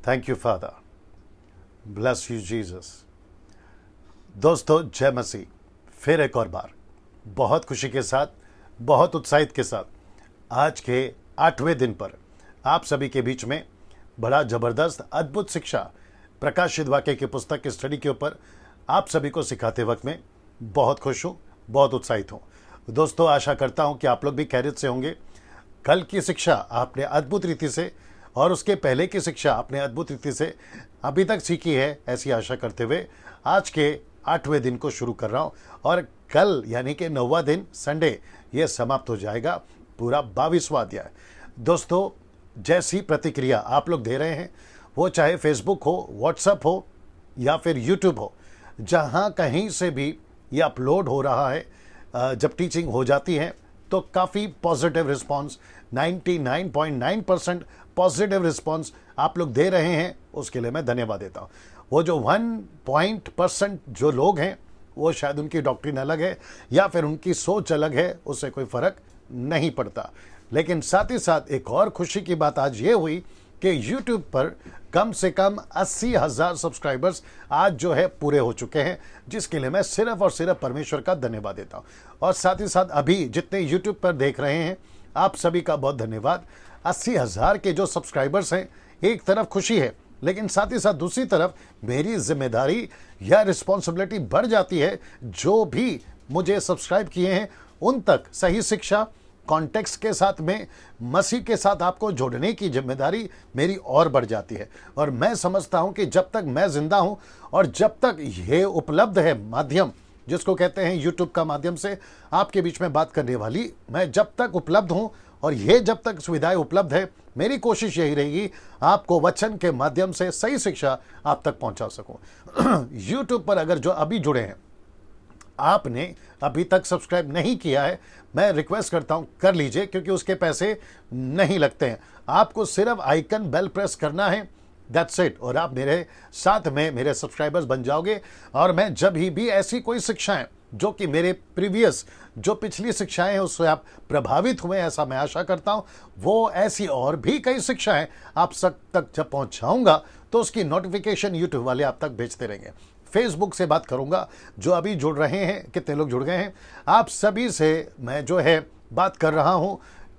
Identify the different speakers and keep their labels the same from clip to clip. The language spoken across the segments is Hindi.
Speaker 1: Thank you father, bless you Jesus. दोस्तों, जय मसीह। फिर एक और बार बहुत खुशी के साथ, बहुत उत्साहित के साथ आज के 8वें दिन पर आप सभी के बीच में बड़ा ज़बरदस्त अद्भुत शिक्षा प्रकाशित वाक्य की पुस्तक की स्टडी के ऊपर आप सभी को सिखाते वक्त में बहुत खुश हूँ, बहुत उत्साहित हूँ। दोस्तों, आशा करता हूँ कि आप लोग भी खैरियत से होंगे। कल की शिक्षा आपने अद्भुत रीति से और उसके पहले की शिक्षा आपने अद्भुत रीति से अभी तक सीखी है, ऐसी आशा करते हुए आज के 8वें दिन को शुरू कर रहा हूँ। और कल यानी कि 9वां दिन संडे ये समाप्त हो जाएगा, पूरा 22वां अध्याय। दोस्तों, जैसी प्रतिक्रिया आप लोग दे रहे हैं, वो चाहे फेसबुक हो, व्हाट्सएप हो या फिर यूट्यूब हो, जहाँ कहीं से भी ये अपलोड हो रहा है, जब टीचिंग हो जाती है तो काफ़ी पॉजिटिव रिस्पांस, 99.9% पॉजिटिव रिस्पांस आप लोग दे रहे हैं, उसके लिए मैं धन्यवाद देता हूँ। वो जो 1% जो लोग हैं, वो शायद उनकी डॉक्ट्रिन अलग है या फिर उनकी सोच अलग है, उससे कोई फ़र्क नहीं पड़ता। लेकिन साथ ही साथ एक और खुशी की बात आज ये हुई कि YouTube पर कम से कम 80,000 सब्सक्राइबर्स आज जो है पूरे हो चुके हैं, जिसके लिए मैं सिर्फ और सिर्फ परमेश्वर का धन्यवाद देता हूँ। और साथ ही साथ अभी जितने YouTube पर देख रहे हैं, आप सभी का बहुत धन्यवाद। 80,000 के जो सब्सक्राइबर्स हैं, एक तरफ खुशी है, लेकिन साथ ही साथ दूसरी तरफ मेरी जिम्मेदारी या रिस्पॉन्सिबिलिटी बढ़ जाती है। जो भी मुझे सब्सक्राइब किए हैं उन तक सही शिक्षा कॉन्टेक्स्ट के साथ में मसीह के साथ आपको जोड़ने की जिम्मेदारी मेरी और बढ़ जाती है। और मैं समझता हूं कि जब तक मैं जिंदा हूं और जब तक ये उपलब्ध है माध्यम, जिसको कहते हैं यूट्यूब का माध्यम से आपके बीच में बात करने वाली, मैं जब तक उपलब्ध हूं और ये जब तक सुविधाएं उपलब्ध है, मेरी कोशिश यही रहेगी आपको वचन के माध्यम से सही शिक्षा आप तक पहुंचा सकूं। यूट्यूब पर अगर जो अभी जुड़े हैं, आपने अभी तक सब्सक्राइब नहीं किया है, मैं रिक्वेस्ट करता हूं कर लीजिए, क्योंकि उसके पैसे नहीं लगते हैं। आपको सिर्फ आइकन बेल प्रेस करना है, दैट्स इट, और आप मेरे साथ में मेरे सब्सक्राइबर्स बन जाओगे। और मैं जब भी ऐसी कोई शिक्षाएं जो कि मेरे प्रीवियस जो पिछली शिक्षाएं हैं उससे आप प्रभावित हुए, ऐसा मैं आशा करता हूं, वो ऐसी और भी कई शिक्षाएं आप सब तक जब पहुंचाऊंगा तो उसकी नोटिफिकेशन यूट्यूब वाले आप तक भेजते रहेंगे। फेसबुक से बात करूंगा, जो अभी जुड़ रहे हैं, कितने लोग जुड़ गए हैं, आप सभी से मैं जो है बात कर रहा हूं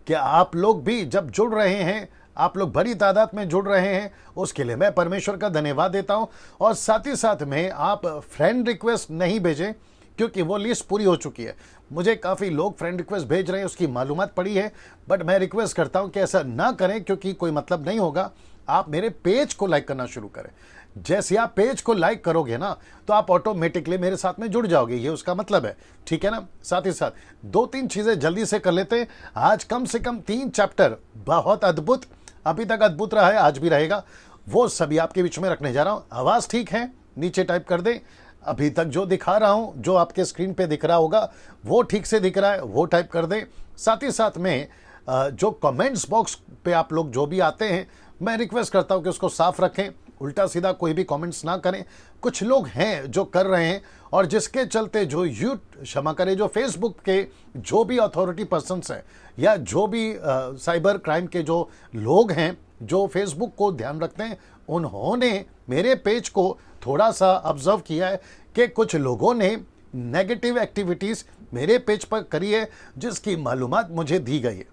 Speaker 1: कि आप लोग भी जब जुड़ रहे हैं, आप लोग बड़ी तादाद में जुड़ रहे हैं, उसके लिए मैं परमेश्वर का धन्यवाद देता हूं। और साथ ही साथ में आप फ्रेंड रिक्वेस्ट नहीं भेजें, क्योंकि वो लिस्ट पूरी हो चुकी है। मुझे काफ़ी लोग फ्रेंड रिक्वेस्ट भेज रहे हैं, उसकी मालूमात पड़ी है, बट मैं रिक्वेस्ट करता हूं कि ऐसा ना करें, क्योंकि कोई मतलब नहीं होगा। आप मेरे पेज को लाइक करना शुरू करें। जैसे आप पेज को लाइक करोगे ना, तो आप ऑटोमेटिकली मेरे साथ में जुड़ जाओगे, ये उसका मतलब है, ठीक है ना। साथ ही साथ 2-3 चीज़ें जल्दी से कर लेते हैं। आज कम से कम 3 चैप्टर बहुत अद्भुत, अभी तक अद्भुत रहा है, आज भी रहेगा, वो सभी आपके बीच में रखने जा रहा हूँ। आवाज़ ठीक है? नीचे टाइप कर दें। अभी तक जो दिखा रहा हूँ, जो आपके स्क्रीन पे दिख रहा होगा, वो ठीक से दिख रहा है, वो टाइप कर दें। साथ ही साथ में जो कमेंट्स बॉक्स पे आप लोग जो भी आते हैं, मैं रिक्वेस्ट करता हूँ कि उसको साफ रखें, उल्टा सीधा कोई भी कमेंट्स ना करें। कुछ लोग हैं जो कर रहे हैं, और जिसके चलते जो क्षमा करें, जो फेसबुक के जो भी अथॉरिटी पर्सन्स हैं या जो भी साइबर क्राइम के जो लोग हैं जो फेसबुक को ध्यान रखते हैं, उन्होंने मेरे पेज को थोड़ा सा ऑब्जर्व किया है कि कुछ लोगों ने नेगेटिव एक्टिविटीज़ मेरे पेज पर करी है, जिसकी मालूमात मुझे दी गई है,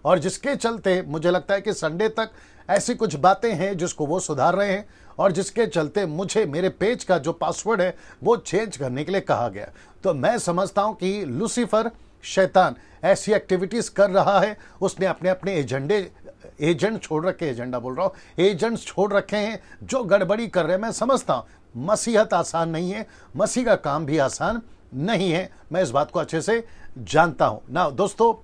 Speaker 1: और जिसके चलते मुझे लगता है कि संडे तक ऐसी कुछ बातें हैं जिसको वो सुधार रहे हैं, और जिसके चलते मुझे मेरे पेज का जो पासवर्ड है वो चेंज करने के लिए कहा गया। तो मैं समझता हूं कि लूसीफर शैतान ऐसी एक्टिविटीज़ कर रहा है, उसने अपने अपने एजेंट छोड़ रखे, एजेंडा बोल रहा हूँ, एजेंट्स छोड़ रखे हैं जो गड़बड़ी कर रहे हैं। मैं समझता हूँ मसीहत आसान नहीं है, मसीह का काम भी आसान नहीं है, मैं इस बात को अच्छे से जानता हूँ ना। दोस्तों,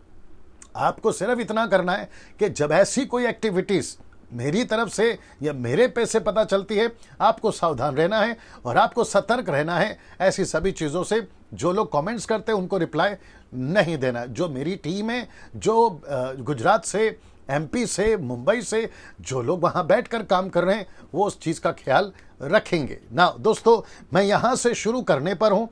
Speaker 1: आपको सिर्फ इतना करना है कि जब ऐसी कोई एक्टिविटीज़ मेरी तरफ से या मेरे पे से पता चलती है, आपको सावधान रहना है और आपको सतर्क रहना है ऐसी सभी चीज़ों से। जो लोग कमेंट्स करते हैं उनको रिप्लाई नहीं देना। जो मेरी टीम है, जो गुजरात से, एमपी से, मुंबई से जो लोग वहाँ बैठकर काम कर रहे हैं, वो उस चीज़ का ख्याल रखेंगे ना। दोस्तों, मैं यहाँ से शुरू करने पर हूँ।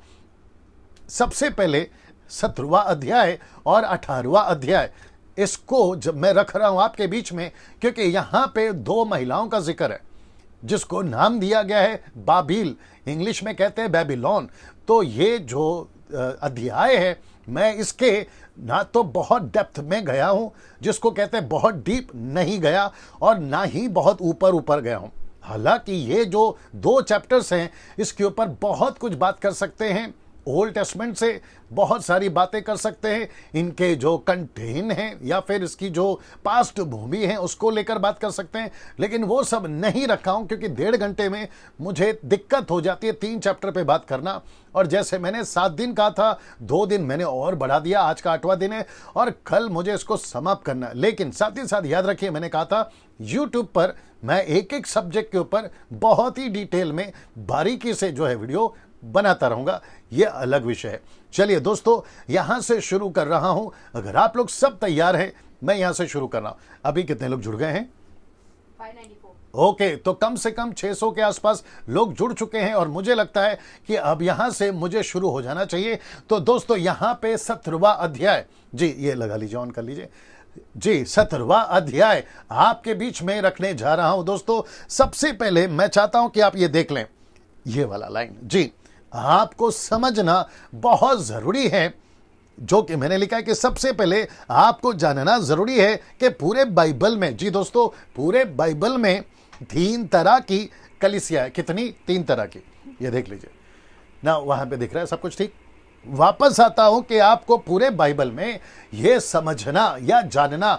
Speaker 1: सबसे पहले 17वां अध्याय और 18वां अध्याय, इसको जब मैं रख रहा हूं आपके बीच में, क्योंकि यहां पे 2 महिलाओं का जिक्र है। जिसको नाम दिया गया है बाबिल, इंग्लिश में कहते हैं बेबीलोन। तो ये जो अध्याय है, मैं इसके ना तो बहुत डेप्थ में गया हूं, जिसको कहते हैं बहुत डीप नहीं गया, और ना ही बहुत ऊपर ऊपर गया हूं। हालांकि ये जो 2 चैप्टर्स हैं, इसके ऊपर बहुत कुछ बात कर सकते हैं। ओल्ड टेस्टमेंट से बहुत सारी बातें कर सकते हैं, इनके जो कंटेन हैं या फिर इसकी जो पास्ट भूमि है उसको लेकर बात कर सकते हैं, लेकिन वो सब नहीं रखा हूं क्योंकि 1.5 घंटे में मुझे दिक्कत हो जाती है 3 चैप्टर पे बात करना। और जैसे मैंने 7 दिन कहा था, 2 दिन मैंने और बढ़ा दिया, आज का 8वां दिन है और कल मुझे इसको समाप्त करना है। लेकिन साथ ही साथ याद रखिए, मैंने कहा था यूट्यूब पर मैं एक एक सब्जेक्ट के ऊपर बहुत ही डिटेल में बारीकी से जो है वीडियो बनाता रहूंगा, ये अलग विषय है। चलिए दोस्तों, यहां से शुरू कर रहा हूं। अगर आप लोग सब तैयार हैं, मैं यहां से शुरू कर रहा हूं। अभी कितने लोग जुड़ गए हैं?
Speaker 2: 594।
Speaker 1: ओके, तो कम से कम 600 के आसपास लोग जुड़ चुके हैं और मुझे लगता है कि अब यहां से मुझे शुरू हो जाना चाहिए। तो दोस्तों, यहां पे 17वां अध्याय, जी ये लगा लीजिए, ऑन कर लीजिए जी, 17वां अध्याय आपके बीच में रखने जा रहा हूं। दोस्तों, सबसे पहले मैं चाहता हूं कि आप ये देख लें, ये वाला लाइन जी आपको समझना बहुत जरूरी है, जो कि मैंने लिखा है कि सबसे पहले आपको जानना जरूरी है कि पूरे बाइबल में, जी दोस्तों, पूरे बाइबल में 3 तरह की कलीसिया है। कितनी? 3 तरह की। ये देख लीजिए ना, वहां पे दिख रहा है सब कुछ ठीक। वापस आता हूं कि आपको पूरे बाइबल में यह समझना या जानना,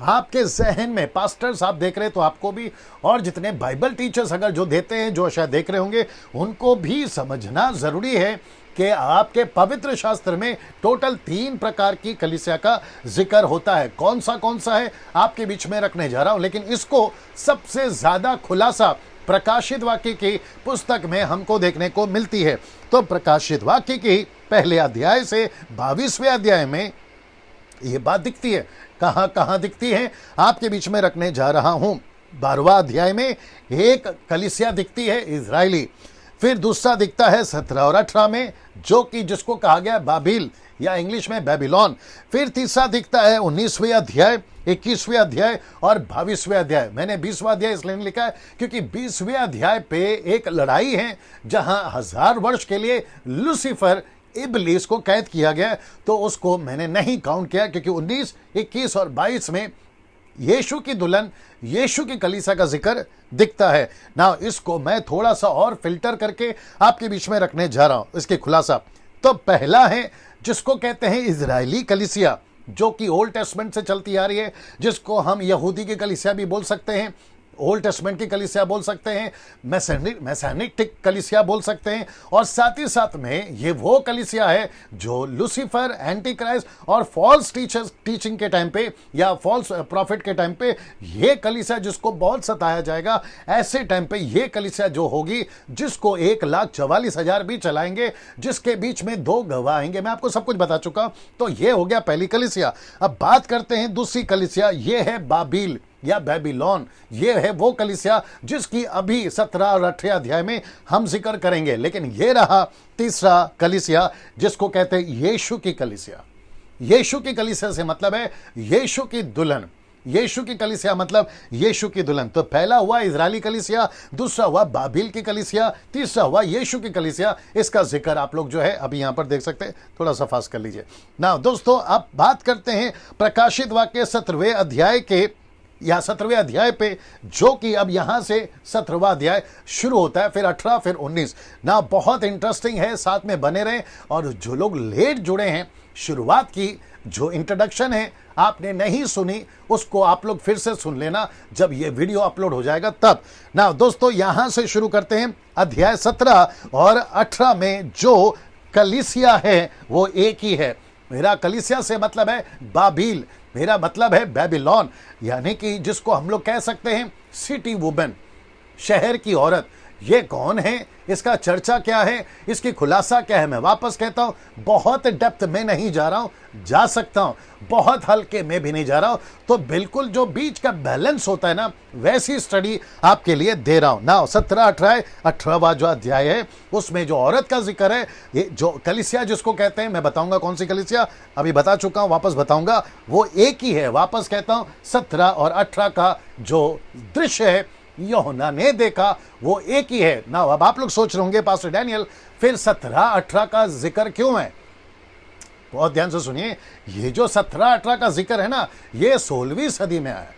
Speaker 1: आपके जहन में, पास्टर्स आप देख रहे हैं तो आपको भी, और जितने बाइबल टीचर्स अगर जो देते हैं, जो शायद देख रहे होंगे, उनको भी समझना जरूरी है कि आपके पवित्र शास्त्र में टोटल 3 प्रकार की कलीसिया का जिक्र होता है। कौन सा है आपके बीच में रखने जा रहा हूं, लेकिन इसको सबसे ज्यादा खुलासा प्रकाशित वाक्य की पुस्तक में हमको देखने को मिलती है। तो प्रकाशित वाक्य की पहले अध्याय से 22वें अध्याय में यह बात दिखती है। कहां दिखती है? आपके बीच में रखने जा रहा हूं। 12वां अध्याय में एक कलीसिया दिखती है, इजराइली। फिर दूसरा दिखता है 17 और 18 में, जो कि जिसको कहा गया बाबिल या इंग्लिश में बेबीलोन। फिर तीसरा दिखता है 19वें अध्याय, 21वें अध्याय और 22वें अध्याय। मैंने 20वां अध्याय इसलिए नहीं लिखा है क्योंकि 20वें अध्याय पे एक लड़ाई है जहां 1000 वर्ष के लिए लूसीफर, इब्लीस को कैद किया गया, तो उसको मैंने नहीं काउंट किया क्योंकि 19, 21 और 22 में यीशु की दुल्हन, यीशु की कलीसिया का जिक्र दिखता है ना। इसको मैं थोड़ा सा और फिल्टर करके आपके बीच में रखने जा रहा हूं, इसके खुलासा। तो पहला है जिसको कहते हैं इजरायली कलीसिया, जो कि ओल्ड टेस्टमेंट से चलती आ रही है, जिसको हम यहूदी की कलीसिया भी बोल सकते हैं, ओल्ड टेस्टमेंट की कलीसिया बोल सकते हैं, मैसेनिक कलीसिया बोल सकते हैं, और साथ ही साथ में ये वो कलीसिया है जो लूसीफर, एंटी क्राइस्ट और फॉल्स टीचिंग के टाइम पे या फॉल्स प्रॉफिट के टाइम पे ये कलीसिया जिसको बहुत सताया जाएगा, ऐसे टाइम पे ये कलीसिया जो होगी, जिसको 1,44,000 भी चलाएंगे, जिसके बीच में 2 गवाह आएंगे। मैं आपको सब कुछ बता चुका। तो ये हो गया पहली कलीसिया। अब बात करते हैं दूसरी कलीसिया, ये है बाबिल या बेबीलोन। ये है वो कलीसिया जिसकी अभी 17 और 18 अध्याय में हम जिक्र करेंगे। लेकिन ये रहा तीसरा कलीसिया, जिसको कहते हैं यीशु की कलीसिया। यीशु की कलीसिया से मतलब है यीशु की दुल्हन। यीशु की कलीसिया मतलब यीशु की दुल्हन। तो पहला हुआ इजरायली कलीसिया, दूसरा हुआ बाबिल की कलीसिया, तीसरा हुआ यीशु की कलीसिया। इसका जिक्र आप लोग जो है अभी यहां पर देख सकते हैं। थोड़ा सा फास्ट कर लीजिए ना। दोस्तों, अब बात करते हैं प्रकाशित वाक्य 17वें अध्याय के या 17वें अध्याय पे, जो कि अब यहां से 17वां अध्याय शुरू होता है, फिर 18, फिर 19 ना। बहुत इंटरेस्टिंग है, साथ में बने रहें। और जो लोग लेट जुड़े हैं, शुरुआत की जो इंट्रोडक्शन है आपने नहीं सुनी, उसको आप लोग फिर से सुन लेना जब ये वीडियो अपलोड हो जाएगा तब ना। दोस्तों, यहां से शुरू करते हैं। अध्याय 17 और 18 में जो कलीसिया है वो एक ही है। मेरा कलीसिया से मतलब है बाबिल, मेरा मतलब है बेबीलोन, यानी कि जिसको हम लोग कह सकते हैं सिटी वुमेन, शहर की औरत। ये कौन है, इसका चर्चा क्या है, इसकी खुलासा क्या है? मैं वापस कहता हूं, बहुत डेप्थ में नहीं जा रहा हूं, जा सकता हूं, बहुत हल्के में भी नहीं जा रहा हूं। तो बिल्कुल जो बीच का बैलेंस होता है ना, वैसी स्टडी आपके लिए दे रहा हूं ना। 17, 18, 18वां जो अध्याय है उसमें जो औरत का जिक्र है, ये जो कलीसिया जिसको कहते हैं, मैं बताऊंगा कौन सी कलीसिया, अभी बता चुका हूं, वापस बताऊंगा, वो एक ही है। वापस कहता हूं, 17 और 18 का जो दृश्य है यूहन्ना ने देखा वो एक ही है ना। अब आप लोग सोच रहे होंगे पास्टर डैनियल फिर 17-18 का जिक्र क्यों है? बहुत ध्यान से सुनिए, ये जो 17-18 का जिक्र है ना, ये 16वीं सदी में आया।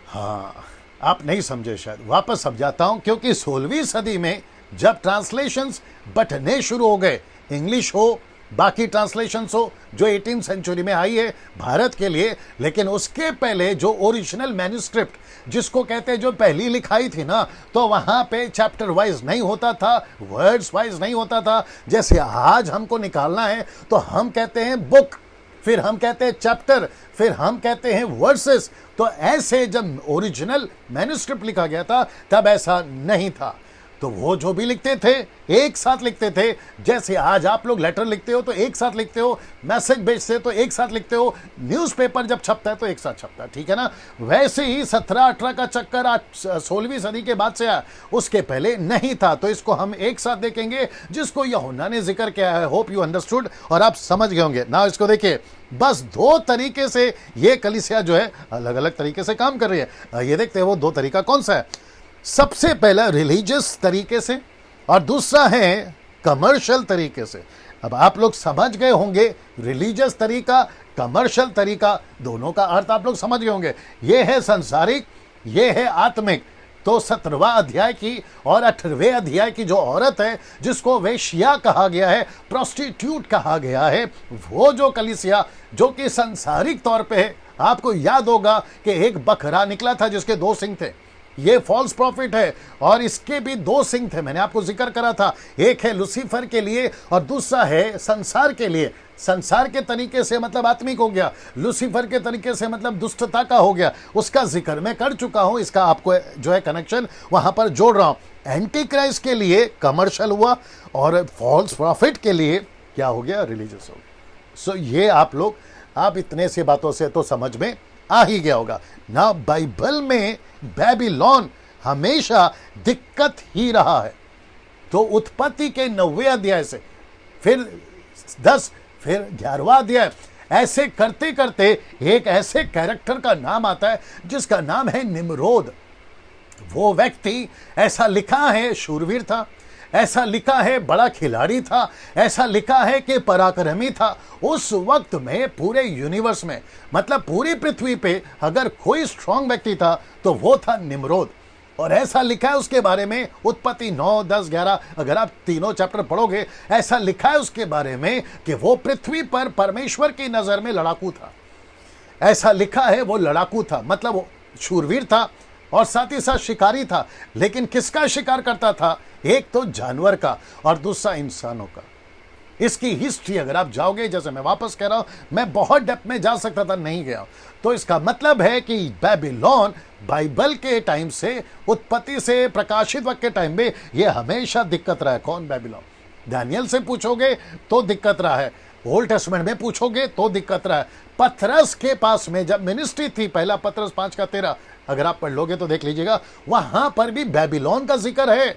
Speaker 1: हाँ, आप नहीं समझे शायद, वापस समझाता हूं। क्योंकि 16वीं सदी में जब ट्रांसलेशंस बटने शुरू हो गए, इंग्लिश हो बाकी ट्रांसलेशंस हो जो 18th सेंचुरी में आई है भारत के लिए, लेकिन उसके पहले जो ओरिजिनल मैन्युस्क्रिप्ट जिसको कहते हैं जो पहली लिखाई थी ना, तो वहां पे चैप्टर वाइज नहीं होता था, वर्ड्स वाइज नहीं होता था। जैसे आज हमको निकालना है तो हम कहते हैं बुक, फिर हम कहते हैं चैप्टर, फिर हम कहते हैं वर्सेस। तो ऐसे जब ओरिजिनल मैन्युस्क्रिप्ट लिखा गया था तब ऐसा नहीं था। तो वो जो भी लिखते थे एक साथ लिखते थे। जैसे आज आप लोग लेटर लिखते हो तो एक साथ लिखते हो, मैसेज भेजते तो एक साथ लिखते हो, न्यूज़पेपर जब छपता है तो एक साथ छपता है, ठीक है ना। वैसे ही 17-18 का चक्कर आज 16वीं सदी के बाद से आया, उसके पहले नहीं था। तो इसको हम एक साथ देखेंगे जिसको यूहन्ना ने जिक्र किया है। होप यू अंडरस्टूड और आप समझ गए होंगे ना। इसको देखिए, बस 2 तरीके से ये कलीसिया जो है अलग अलग तरीके से काम कर रही है। ये देखते हैं वो 2 तरीका कौन सा है। सबसे पहला रिलीजियस तरीके से और दूसरा है कमर्शियल तरीके से। अब आप लोग समझ गए होंगे रिलीजियस तरीका, कमर्शियल तरीका, दोनों का अर्थ आप लोग समझ गए होंगे। ये है संसारिक, ये है आत्मिक। तो 17वां अध्याय की और 18वें अध्याय की जो औरत है जिसको वेश्या कहा गया है, प्रोस्टिट्यूट कहा गया है, वो जो कलीसिया जो कि सांसारिक तौर पे है, आपको याद होगा कि एक बकरा निकला था जिसके 2 सिंग थे। ये फॉल्स प्रॉफिट है और इसके भी 2 सिंग थे, मैंने आपको जिक्र करा था। एक है लूसीफर के लिए और दूसरा है संसार के लिए। संसार के तरीके से मतलब आत्मिक हो गया, लूसीफर के तरीके से मतलब दुष्टता का हो गया। उसका जिक्र मैं कर चुका हूं, इसका आपको जो है कनेक्शन वहां पर जोड़ रहा हूं। एंटी क्राइस्ट के लिए कमर्शियल हुआ और फॉल्स प्रॉफिट के लिए क्या हो गया, रिलीजियस हो गया। सो ये आप लोग, आप इतने से बातों से तो समझ में आ ही गया होगा ना। बाइबल में बेबीलोन हमेशा दिक्कत ही रहा है। तो उत्पत्ति के 9वें अध्याय से फिर 10, फिर 11वां अध्याय, ऐसे करते करते एक ऐसे कैरेक्टर का नाम आता है जिसका नाम है निम्रोद। वो व्यक्ति, ऐसा लिखा है, शूरवीर था, ऐसा लिखा है बड़ा खिलाड़ी था, ऐसा लिखा है कि पराक्रमी था। उस वक्त में पूरे यूनिवर्स में, मतलब पूरी पृथ्वी पे अगर कोई स्ट्रांग व्यक्ति था तो वो था निम्रोद। और ऐसा लिखा है उसके बारे में, उत्पत्ति 9, 10, 11, अगर आप तीनों चैप्टर पढ़ोगे, ऐसा लिखा है उसके बारे में कि वो पृथ्वी पर परमेश्वर की नजर में लड़ाकू था। ऐसा लिखा है वो लड़ाकू था, मतलब वो शूरवीर था और साथ ही साथ शिकारी था। लेकिन किसका शिकार करता था? एक तो जानवर का और दूसरा इंसानों का। इसकी हिस्ट्री अगर आप जाओगे, जैसे मैं वापस कह रहा हूं, मैं बहुत डेप्थ में जा सकता था, नहीं गया। तो इसका मतलब है कि बेबीलोन बाइबल के टाइम से, उत्पत्ति से प्रकाशित वक्त के टाइम में ये हमेशा दिक्कत रहा है। कौन? बेबीलोन। दानियल से पूछोगे तो दिक्कत रहा है, ओल्ड टेस्टमेंट में पूछोगे तो दिक्कत रहा है। पतरस के पास में जब मिनिस्ट्री थी, पहला पतरस 5:13, अगर आप पढ़ लोगे तो देख लीजिएगा, वहां पर भी बेबीलोन का जिक्र है।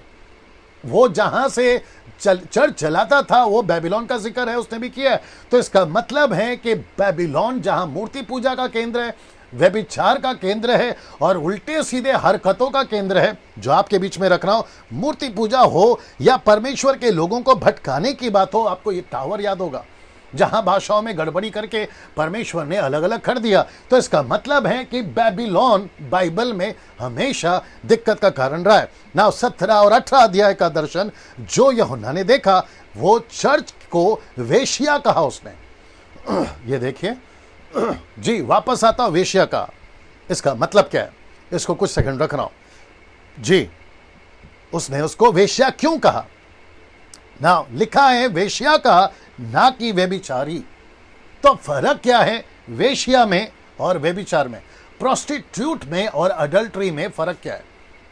Speaker 1: वो जहां से चर्च चलाता था वो बेबीलोन का जिक्र है, उसने भी किया है। तो इसका मतलब है कि बेबीलोन जहां मूर्ति पूजा का केंद्र है, व्यभिचार का केंद्र है और उल्टे सीधे हरकतों का केंद्र है, जो आपके बीच में रख रहा हूं, मूर्ति पूजा हो या परमेश्वर के लोगों को भटकाने की बात हो। आपको ये टावर याद होगा जहां भाषाओं में गड़बड़ी करके परमेश्वर ने अलग अलग कर दिया। तो इसका मतलब है कि बेबीलोन बाइबल में हमेशा दिक्कत का कारण रहा है ना। 17 और 18 अध्याय का दर्शन जो यूहन्ना ने देखा, वो चर्च को वेश्या कहा उसने। ये देखिए जी, वापस आता हूं, वेश्या का इसका मतलब क्या है, इसको कुछ सेकंड रख रहा हूं जी। उसने उसको वेश्या क्यों कहा ना? लिखा है वेश्या कहा, ना कि व्यभिचारी। तो फर्क क्या है वेश्या में और व्यभिचार में? प्रोस्टिट्यूट में और अडल्ट्री में फर्क क्या है,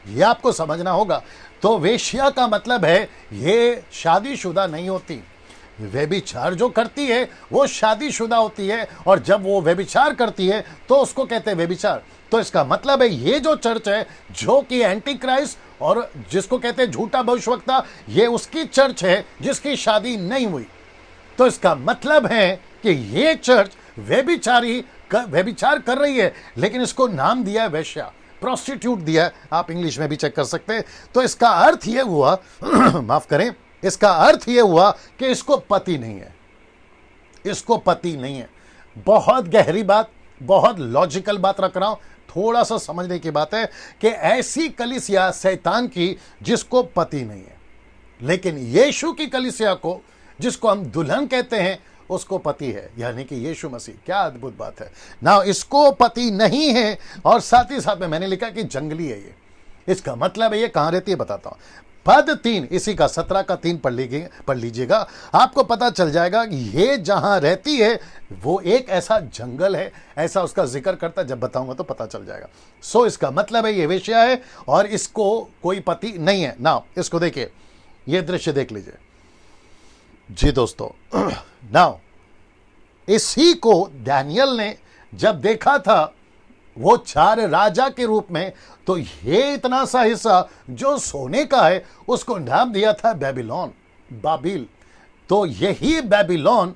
Speaker 1: ये आपको समझना होगा। तो वेश्या का मतलब है ये शादीशुदा नहीं होती। व्यभिचार जो करती है वो शादीशुदा होती है, और जब वो व्यभिचार करती है तो उसको कहते हैं व्यभिचार। तो इसका मतलब है ये जो चर्च है जो कि एंटी क्राइस्ट और जिसको कहते हैं झूठा भविष्यवक्ता, ये उसकी चर्च है जिसकी शादी नहीं हुई। तो इसका मतलब है कि ये चर्च व्यभिचार कर रही है, लेकिन इसको नाम दिया है वेश्या। प्रोस्टिट्यूट दिया है, आप इंग्लिश में भी चेक कर सकते हैं। तो इसका अर्थ ये हुआ माफ करें, इसका अर्थ ये हुआ कि इसको पति नहीं है, इसको पति नहीं है। बहुत गहरी बात, बहुत लॉजिकल बात रख रहा हूं, थोड़ा सा समझने की बात है कि ऐसी कलीसिया शैतान की जिसको पति नहीं है, लेकिन यीशु की कलीसिया को, जिसको हम दुल्हन कहते हैं, उसको पति है, यानी कि यीशु मसीह। क्या अद्भुत बात है ना, इसको पति नहीं है और साथ ही साथ में मैंने लिखा कि जंगली है ये। इसका मतलब है ये कहां रहती है, बताता हूं। पद 3 इसी का 17 का 3 पढ़ लीजिएगा, आपको पता चल जाएगा कि ये जहां रहती है वो एक ऐसा जंगल है, ऐसा उसका जिक्र करता, जब बताऊंगा तो पता चल जाएगा। सो इसका मतलब है ये वेश्या है और इसको कोई पति नहीं है ना। इसको देखिए, ये दृश्य देख लीजिए जी दोस्तों। नाउ इसी को डैनियल ने जब देखा था वो 4 राजा के रूप में, तो ये इतना सा हिस्सा जो सोने का है उसको नाम दिया था बेबीलोन, बाबिल। तो यही बेबीलोन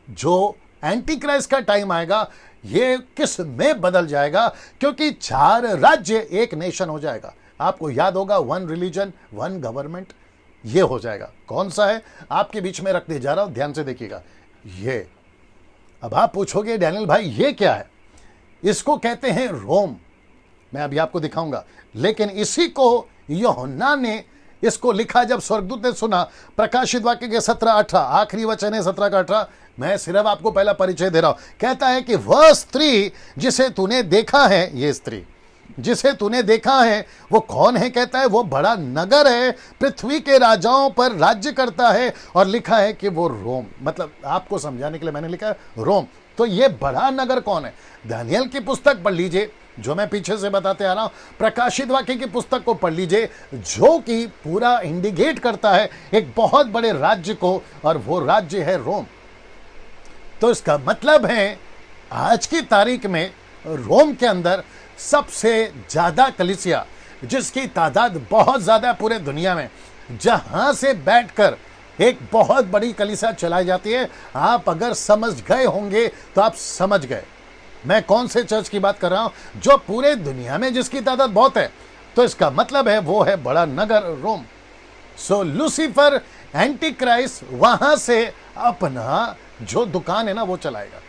Speaker 1: जो एंटी क्राइस्ट का टाइम आएगा, ये किस में बदल जाएगा, क्योंकि 4 राज्य एक नेशन हो जाएगा। आपको याद होगा 1 रिलीजन 1 गवर्नमेंट, ये हो जाएगा। कौन सा है आपके बीच में रखने जा रहा हूं, ध्यान से देखिएगा। ये अब आप पूछोगे डैनियल भाई ये क्या है, इसको कहते हैं रोम। मैं अभी आपको दिखाऊंगा, लेकिन इसी को यूहन्ना ने इसको लिखा जब स्वर्गदूत ने सुना। प्रकाशित वाक्य के 17-18 आखिरी वचन है 17 का 18। मैं सिर्फ आपको पहला परिचय दे रहा हूं। कहता है कि वह स्त्री जिसे तूने देखा है, ये स्त्री जिसे तूने देखा है वो कौन है, कहता है वो बड़ा नगर है, पृथ्वी के राजाओं पर राज्य करता है, और लिखा है कि वो रोम, मतलब आपको समझाने के लिए मैंने लिखा है रोम। तो ये बड़ा नगर कौन है, दानियल की पुस्तक पढ़ लीजिए जो मैं पीछे से बताते आ रहा हूं, प्रकाशित वाक्य की पुस्तक को पढ़ लीजिए जो कि पूरा इंडिकेट करता है एक बहुत बड़े राज्य को, और वो राज्य है रोम। तो इसका मतलब है आज की तारीख में रोम के अंदर सबसे ज्यादा कलीसिया, जिसकी तादाद बहुत ज्यादा पूरे दुनिया में, जहां से बैठकर एक बहुत बड़ी कलीसिया चलाई जाती है। आप अगर समझ गए होंगे तो आप समझ गए मैं कौन से चर्च की बात कर रहा हूं, जो पूरे दुनिया में जिसकी तादाद बहुत है। तो इसका मतलब है वो है बड़ा नगर रोम। सो लूसीफर एंटी क्राइस्ट वहां से अपना जो दुकान है ना वो चलाएगा।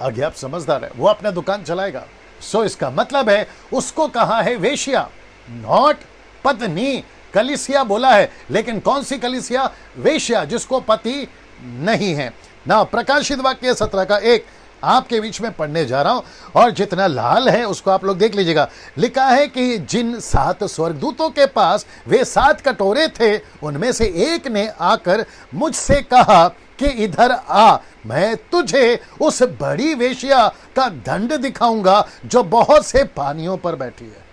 Speaker 1: आगे आप समझदार है, वो अपना दुकान चलाएगा। सो इसका मतलब है उसको कहा है वेश्या, नॉट पत्नी। कलीसिया बोला है, लेकिन कौन सी कलीसिया, वेश्या, जिसको पति नहीं है ना। प्रकाशित वाक्य 17 का 1 आपके बीच में पढ़ने जा रहा हूं, और जितना लाल है उसको आप लोग देख लीजिएगा। लिखा है कि जिन 7 स्वर्गदूतों के पास वे 7 कटोरे थे, उनमें से एक ने आकर मुझसे कहा कि इधर आ, मैं तुझे उस बड़ी वेश्या का दंड दिखाऊंगा जो बहुत से पानियों पर बैठी है।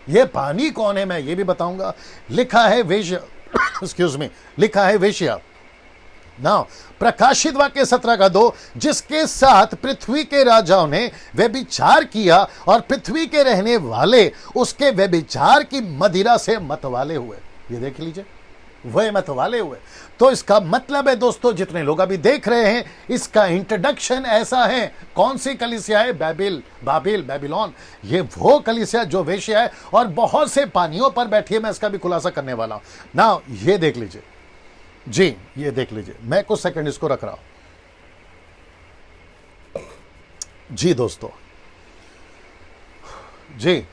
Speaker 1: ये पानी कौन है मैं ये भी बताऊंगा। लिखा है वेश्या, एक्सक्यूज मी, लिखा है वेश्या। नाउ प्रकाशित वाक्य 17 का 2, जिसके साथ पृथ्वी के राजाओं ने व्यभिचार किया और पृथ्वी के रहने वाले उसके व्यभिचार की मदिरा से मतवाले हुए। ये देख लीजिए, वह मतवाले हुए। तो इसका मतलब है दोस्तों, जितने लोग अभी देख रहे हैं, इसका इंट्रोडक्शन ऐसा है। कौन सी कलीसिया है, बाबिल, बेबीलोन। ये वो कलीसिया जो वेश्या है और बहुत से पानियों पर बैठी है। मैं इसका भी खुलासा करने वाला हूं ना। ये देख लीजिए जी, ये देख लीजिए, मैं कुछ सेकंड इसको रख रहा हूं जी दोस्तों जी।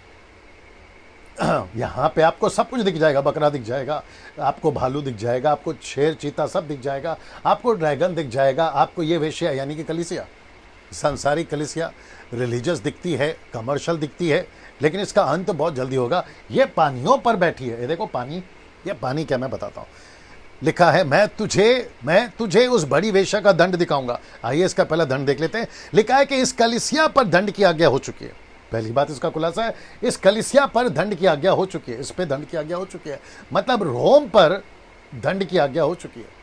Speaker 1: यहां पे आपको सब कुछ दिख जाएगा, बकरा दिख जाएगा, आपको भालू दिख जाएगा, आपको शेर चीता सब दिख जाएगा, आपको ड्रैगन दिख जाएगा, आपको ये वेश्या यानी कि कलीसिया, संसारिक कलीसिया, रिलीजियस दिखती है, कमर्शियल दिखती है, लेकिन इसका अंत बहुत जल्दी होगा। ये पानियों पर बैठी है। ये देखो पानी, ये पानी क्या मैं बताता हूं। लिखा है मैं तुझे उस बड़ी वेश्या का दंड दिखाऊंगा। आइए इसका पहला दंड देख लेते हैं। लिखा है कि इस कलीसिया पर दंड की आज्ञा हो चुकी है। पहली बात इसका खुलासा है, इस कलीसिया पर दंड की आज्ञा हो चुकी है, इस पे दंड की आज्ञा हो चुकी है, मतलब रोम पर दंड की आज्ञा हो चुकी है।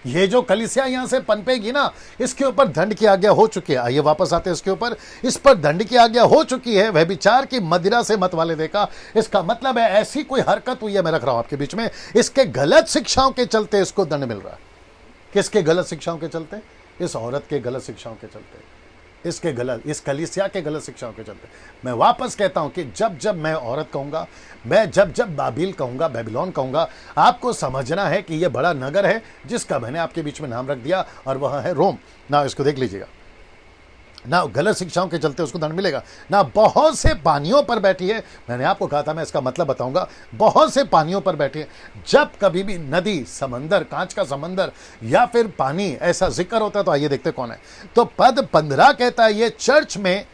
Speaker 1: ये जो कलीसिया यहां से पनपेगी ना, इसके ऊपर दंड की आज्ञा हो चुकी है। आइए वापस आते हैं इसके ऊपर। इस पर दंड की आज्ञा हो चुकी है, वह विचार की मदिरा से मत वाले देखा। इसका मतलब है ऐसी कोई हरकत हुई है, मैं रख रहा हूं आपके बीच में, इसके गलत शिक्षाओं के चलते इसको दंड मिल रहा है। किसके गलत शिक्षाओं के चलते? इस औरत के गलत शिक्षाओं के चलते। इसके गलत, इस कलीसिया के गलत शिक्षाओं के चलते। मैं वापस कहता हूं कि जब जब मैं औरत कहूंगा, मैं जब जब बाबिल कहूंगा, बेबीलोन कहूंगा, आपको समझना है कि यह बड़ा नगर है जिसका मैंने आपके बीच में नाम रख दिया, और वह है रोम। ना इसको देख लीजिएगा ना, गलत शिक्षाओं के चलते उसको दंड मिलेगा ना। बहुत से पानियों पर बैठी है, मैंने आपको कहा था मैं इसका मतलब बताऊंगा। बहुत से पानियों पर बैठी है। जब कभी भी नदी, समंदर, कांच का समंदर या फिर पानी ऐसा जिक्र होता है तो आइए देखते कौन है। तो पद 15 कहता है ये चर्च में,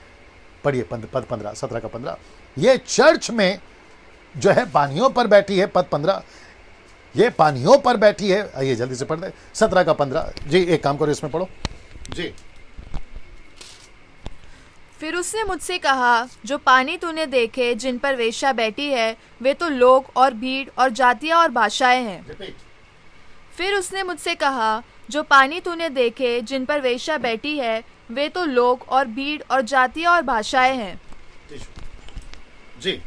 Speaker 1: पढ़िए पद 15, 17 का 15, ये चर्च में जो है पानियों पर बैठी है। पद 15 ये पानियों पर बैठी है। आइए जल्दी से पढ़ दे 17 का 15। जी एक काम करो, इसमें पढ़ो जी।
Speaker 3: फिर उसने मुझसे कहा, जो पानी तूने देखे जिन पर वेश्या बैठी है वे तो लोग और भीड़ और जातियां और भाषाएं हैं। फिर उसने मुझसे कहा, जो पानी तूने देखे जिन पर वेश्या बैठी है वे तो लोग और भीड़ और जातियां और भाषाएं हैं।
Speaker 1: जी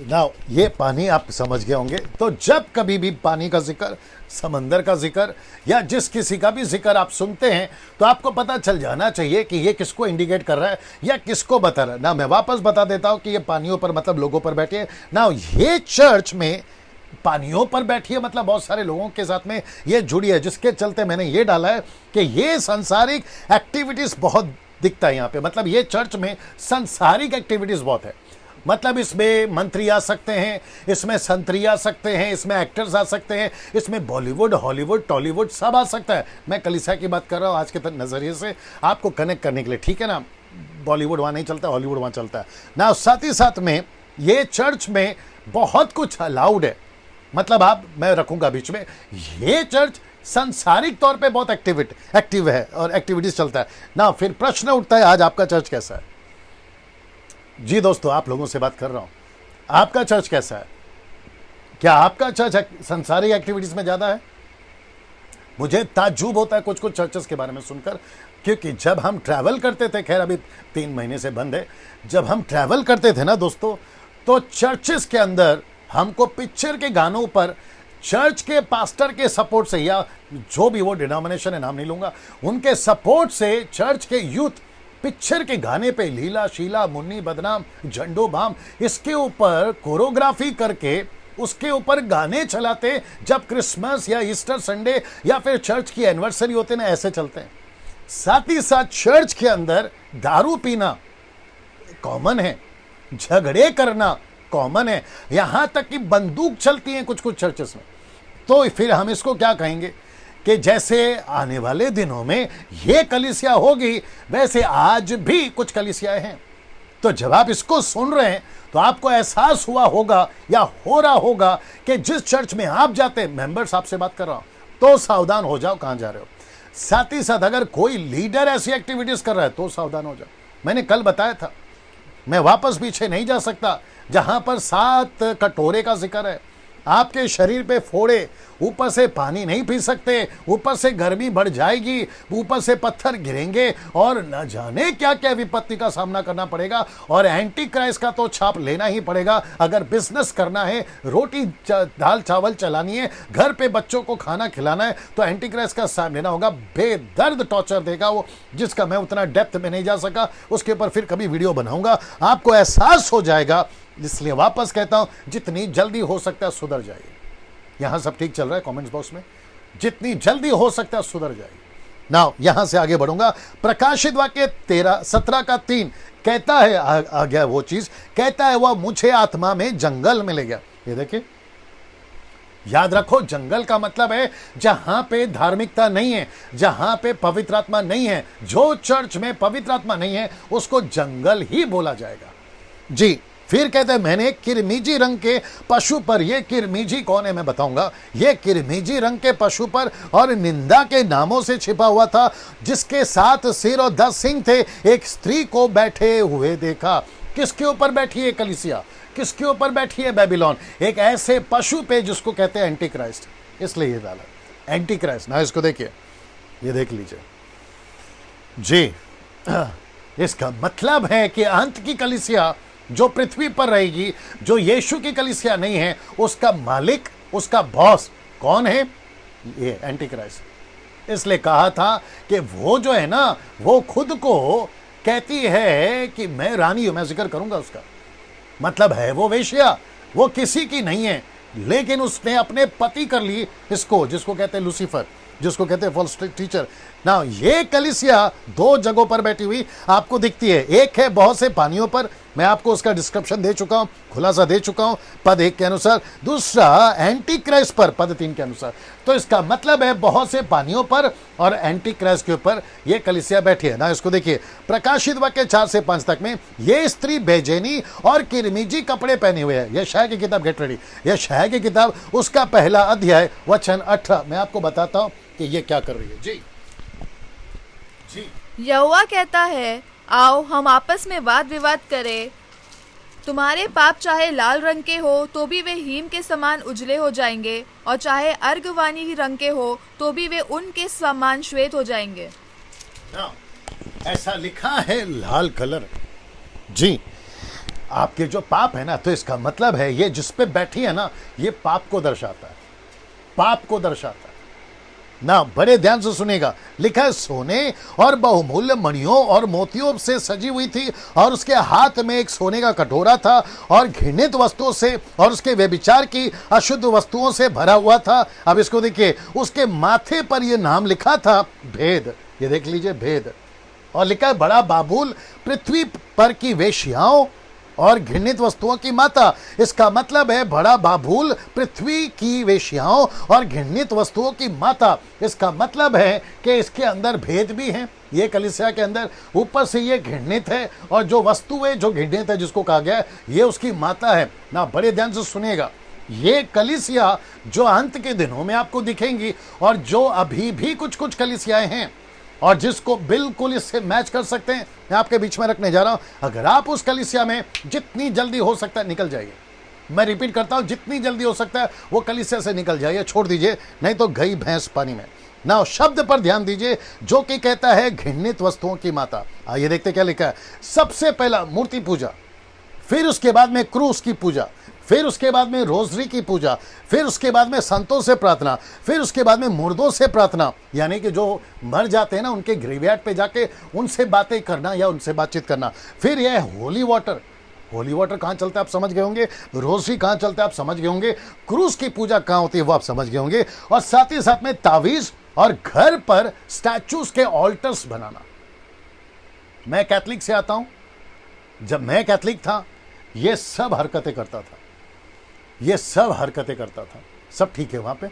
Speaker 1: नाउ ये पानी आप समझ गए होंगे। तो जब कभी भी पानी का जिक्र, समंदर का जिक्र या जिस किसी का भी जिक्र आप सुनते हैं तो आपको पता चल जाना चाहिए कि ये किसको इंडिकेट कर रहा है या किसको बता रहा है ना। मैं वापस बता देता हूं कि ये पानियों पर मतलब लोगों पर बैठे है ना। ये चर्च में पानियों पर बैठी है मतलब बहुत सारे लोगों के साथ में ये जुड़ी है, जिसके चलते मैंने ये डाला है कि ये सांसारिक एक्टिविटीज बहुत दिखता है यहाँ पे। मतलब ये चर्च में सांसारिक एक्टिविटीज बहुत है। मतलब इसमें मंत्री आ सकते हैं, इसमें संतरी आ सकते हैं, इसमें एक्टर्स आ सकते हैं, इसमें बॉलीवुड, हॉलीवुड, टॉलीवुड सब आ सकता है। मैं कलीसिया की बात कर रहा हूँ आज के नज़रिए से आपको कनेक्ट करने के लिए, ठीक है ना। बॉलीवुड वहाँ नहीं चलता, हॉलीवुड वहाँ चलता है ना। साथ ही साथ में ये चर्च में बहुत कुछ अलाउड है। मतलब आप, मैं रखूँगा बीच में, ये चर्च सांसारिक तौर पे बहुत एक्टिव है और एक्टिविटीज़ चलता है ना। फिर प्रश्न उठता है आज आपका चर्च कैसा है। जी दोस्तों, आप लोगों से बात कर रहा हूं, आपका चर्च कैसा है? क्या आपका चर्च संसारिक एक्टिविटीज में ज्यादा है? मुझे ताज्जुब होता है कुछ कुछ चर्चेस के बारे में सुनकर, क्योंकि जब हम ट्रैवल करते थे, खैर अभी 3 महीने से बंद है, जब हम ट्रैवल करते थे ना दोस्तों, तो चर्चेस के अंदर हमको पिक्चर के गानों पर चर्च के पास्टर के सपोर्ट से, या जो भी वो डिनोमिनेशन है, नाम नहीं लूंगा, उनके सपोर्ट से चर्च के यूथ पिक्चर के गाने पे लीला शीला मुन्नी बदनाम झंडो बाम इसके ऊपर कोरियोग्राफी करके उसके ऊपर गाने चलाते। जब क्रिसमस या ईस्टर संडे या फिर चर्च की एनिवर्सरी होते ना, ऐसे चलते हैं। साथ ही साथ चर्च के अंदर दारू पीना कॉमन है, झगड़े करना कॉमन है, यहां तक कि बंदूक चलती है कुछ कुछ चर्चेस में। तो फिर हम इसको क्या कहेंगे कि जैसे आने वाले दिनों में ये कलीसिया होगी वैसे आज भी कुछ कलीसियाएं हैं। तो जब आप इसको सुन रहे हैं तो आपको एहसास हुआ होगा या हो रहा होगा कि जिस चर्च में आप जाते हैं, मेंबर्स आपसे बात कर रहा हूं, तो सावधान हो जाओ कहां जा रहे हो। साथ ही साथ अगर कोई लीडर ऐसी एक्टिविटीज कर रहा है तो सावधान हो जाओ। मैंने कल बताया था, मैं वापस पीछे नहीं जा सकता। जहां पर 7 कटोरे का जिक्र है, आपके शरीर पे फोड़े, ऊपर से पानी नहीं पी सकते, ऊपर से गर्मी बढ़ जाएगी, ऊपर से पत्थर गिरेंगे और न जाने क्या क्या विपत्ति का सामना करना पड़ेगा। और एंटी क्राइस्ट का तो छाप लेना ही पड़ेगा। अगर बिजनेस करना है, रोटी दाल चावल चलानी है, घर पे बच्चों को खाना खिलाना है, तो एंटी क्राइस्ट का साथ लेना होगा। बेदर्द टॉर्चर देगा वो, जिसका मैं उतना डेप्थ में नहीं जा सका, उसके ऊपर फिर कभी वीडियो बनाऊंगा, आपको एहसास हो जाएगा। इसलिए वापस कहता हूं, जितनी जल्दी हो सकता है सुधर जाइए। यहां सब ठीक चल रहा है कमेंट्स बॉक्स में, जितनी जल्दी हो सकता है सुधर जाइए। नाउ यहां से आगे बढ़ूंगा। प्रकाशित वाक्य 17 का 3 कहता है, आ गया वो चीज, कहता है वह मुझे आत्मा में जंगल में ले गया। ये देखिए, याद रखो, जंगल का मतलब है जहां पे धार्मिकता नहीं है, जहां पे पवित्र आत्मा नहीं है। जो चर्च में पवित्र आत्मा नहीं है उसको जंगल ही बोला जाएगा। जी, फिर कहते हैं मैंने किरमिजी रंग के पशु पर, ये किरमिजी कौन है मैं बताऊंगा, ये किरमिजी रंग के पशु पर और निंदा के नामों से छिपा हुआ था, जिसके 7 सिर और 10 सिंग थे, एक स्त्री को बैठे हुए देखा। किसके ऊपर बैठी है कलीसिया? किसके ऊपर बैठी है बेबीलोन? एक ऐसे पशु पे जिसको कहते हैं एंटी क्राइस्ट, इसलिए ये डाला एंटी क्राइस्ट ना। इसको देखिए, ये देख लीजिए जी। इसका मतलब है कि अंत की कलीसिया जो पृथ्वी पर रहेगी, जो यीशु की कलीसिया नहीं है, उसका मालिक, उसका बॉस कौन है? ये एंटी क्राइस्ट। इसलिए कहा था कि वो जो है ना, वो खुद को कहती है कि मैं रानी हूं, मैं जिक्र करूंगा उसका, मतलब है वो वेश्या, वो किसी की नहीं है, लेकिन उसने अपने पति कर ली इसको, जिसको कहते हैं लूसीफर, जिसको कहते हैं फॉल्स टीचर ना। ये कलीसिया दो जगहों पर बैठी हुई आपको दिखती है। एक है बहुत से पानियों पर, मैं आपको उसका डिस्क्रिप्शन दे चुका हूं, खुलासा दे चुका हूं पद 1 के अनुसार। दूसरा एंटी क्राइस्ट पर पद 3 के अनुसार। तो इसका मतलब है बहुत से पानियों पर और एंटी क्राइस्ट के ऊपर ये कलीसिया बैठी है ना। इसको देखिए, प्रकाशित वाक्य 4 से 5 तक में ये स्त्री बेजेनी और किरमिजी कपड़े पहने हुए है। यशायाह की किताब, गेट रेडी, यशायाह की किताब उसका पहला अध्याय वचन 18। मैं आपको बताता हूं कि ये क्या कर रही है। जी जी,
Speaker 3: यहोवा कहता है, आओ हम आपस में वाद विवाद करें। तुम्हारे पाप चाहे लाल रंग के हो तो भी वे हीम के समान उजले हो जाएंगे, और चाहे अर्गवानी रंग के हो तो भी वे ऊन के समान श्वेत हो जाएंगे।
Speaker 1: ऐसा लिखा है लाल कलर। जी, आपके जो पाप है ना, तो इसका मतलब है ये जिस पे बैठी है ना, ये पाप को दर्शाता है, पाप को दर्शाता है ना। बड़े ध्यान से सुनेगा, लिखा है सोने और बहुमूल्य मणियों और मोतियों से सजी हुई थी, और उसके हाथ में एक सोने का कटोरा था, और घृणित वस्तुओं से और उसके व्यभिचार की अशुद्ध वस्तुओं से भरा हुआ था। अब इसको देखिए, उसके माथे पर यह नाम लिखा था भेद, ये देख लीजिए भेद, और लिखा है बड़ा बाबुल, पृथ्वी पर की वेश्याओं और घृणित वस्तुओं की माता। इसका मतलब है बड़ा बाबुल, पृथ्वी की वेश्याओं और घृणित वस्तुओं की माता। इसका मतलब है कि इसके अंदर भेद भी हैं, ये कलीसिया के अंदर। ऊपर से ये घृणित है, और जो वस्तु है जो घृणित है, जिसको कहा गया है, ये उसकी माता है ना। बड़े ध्यान से सुनिएगा, ये कलीसिया जो अंत के दिनों में आपको दिखेंगी, और जो अभी भी कुछ कुछ कलीसियाएं हैं, और जिसको बिल्कुल इससे मैच कर सकते हैं, मैं आपके बीच में रखने जा रहा हूं। अगर आप उस कलीसिया में जितनी जल्दी हो सकता है निकल जाइए, मैं रिपीट करता हूं, जितनी जल्दी हो सकता है वो कलीसिया से निकल जाइए, छोड़ दीजिए, नहीं तो गई भैंस पानी में ना। शब्द पर ध्यान दीजिए जो कि कहता है घृणित वस्तुओं की माता। आइए देखते क्या लिखा है। सबसे पहला मूर्ति पूजा, फिर उसके बाद में क्रूस की पूजा, फिर उसके बाद में रोजरी की पूजा, फिर उसके बाद में संतों से प्रार्थना, फिर उसके बाद में मुर्दों से प्रार्थना, यानी कि जो मर जाते हैं ना, उनके ग्रेवयार्ड पे जाके उनसे बातें करना या उनसे बातचीत करना। फिर यह होली वाटर, होली वाटर कहाँ चलता है आप समझ गए होंगे, रोजरी कहाँ चलता है आप समझ गए होंगे, क्रूस की पूजा कहाँ होती है वो आप समझ गए होंगे, और साथ ही साथ में तावीज और घर पर स्टैचूज के ऑल्टर्स बनाना। मैं कैथलिक से आता हूं, जब मैं कैथलिक था ये सब हरकतें करता था, ये सब हरकतें करता था, सब ठीक है वहां पे,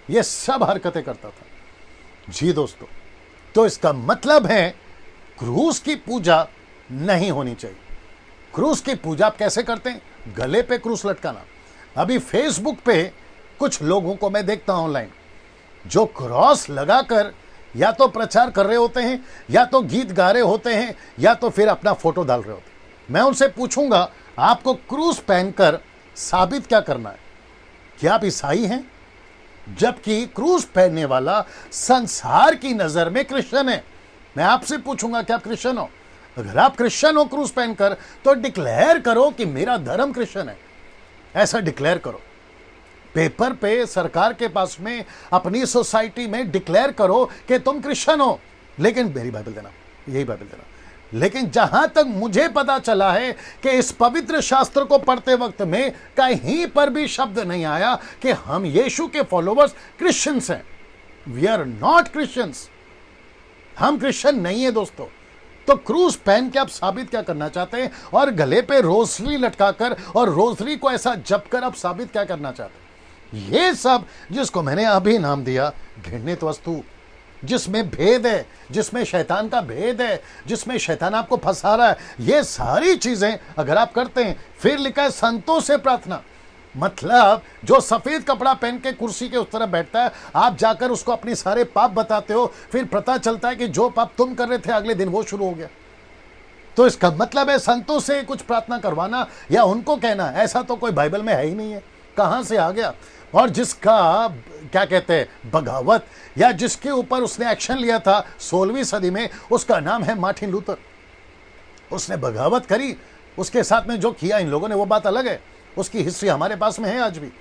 Speaker 1: ये सब हरकतें करता था। जी दोस्तों, तो इसका मतलब है क्रूस की पूजा नहीं होनी चाहिए। क्रूस की पूजा आप कैसे करते हैं? गले पे क्रूस लटकाना। अभी फेसबुक पे कुछ लोगों को मैं देखता हूं ऑनलाइन, जो क्रॉस लगाकर या तो प्रचार कर रहे होते हैं, या तो गीत गा रहे होते हैं, या तो फिर अपना फोटो डाल रहे होते हैं। मैं उनसे पूछूंगा, आपको क्रूस पहनकर साबित क्या करना है? क्या आप ईसाई हैं? जबकि क्रूस पहनने वाला संसार की नजर में क्रिश्चियन है। मैं आपसे पूछूंगा, क्या आप क्रिश्चियन हो? अगर आप क्रिश्चियन हो क्रूस पहनकर, तो डिक्लेयर करो कि मेरा धर्म क्रिश्चियन है, ऐसा डिक्लेयर करो। पेपर पे सरकार के पास में, अपनी सोसाइटी में डिक्लेयर करो कि तुम क्रिश्चियन हो, लेकिन मेरी बाइबल देना, यही बाइबल देना। लेकिन जहां तक मुझे पता चला है कि इस पवित्र शास्त्र को पढ़ते वक्त में कहीं पर भी शब्द नहीं आया कि हम यीशु के फॉलोवर्स क्रिश्चियंस हैं। वी आर नॉट क्रिश्चियंस, हम क्रिश्चियन नहीं है दोस्तों। तो क्रूस पहन के आप साबित क्या करना चाहते हैं? और गले पे रोजरी लटकाकर और रोजरी को ऐसा जपकर आप साबित क्या करना चाहते हैं? ये सब जिसको मैंने अभी नाम दिया घृणित वस्तु, जिसमें भेद है, जिसमें शैतान का भेद है, जिसमें शैतान आपको फंसा रहा है, ये सारी चीजें अगर आप करते हैं। फिर लिखा है संतों से प्रार्थना, मतलब जो सफेद कपड़ा पहन के कुर्सी के उस तरफ बैठता है, आप जाकर उसको अपने सारे पाप बताते हो, फिर पता चलता है कि जो पाप तुम कर रहे थे अगले दिन वो शुरू हो गया। तो इसका मतलब है संतों से कुछ प्रार्थना करवाना या उनको कहना, ऐसा तो कोई बाइबल में है ही नहीं है, कहां से आ गया? और जिसका क्या कहते हैं बगावत, या जिसके ऊपर उसने एक्शन लिया था 16वीं सदी में, उसका नाम है मार्टिन लूथर। उसने बगावत करी, उसके साथ में जो किया इन लोगों ने वो बात अलग है, उसकी हिस्ट्री हमारे पास में है आज भी।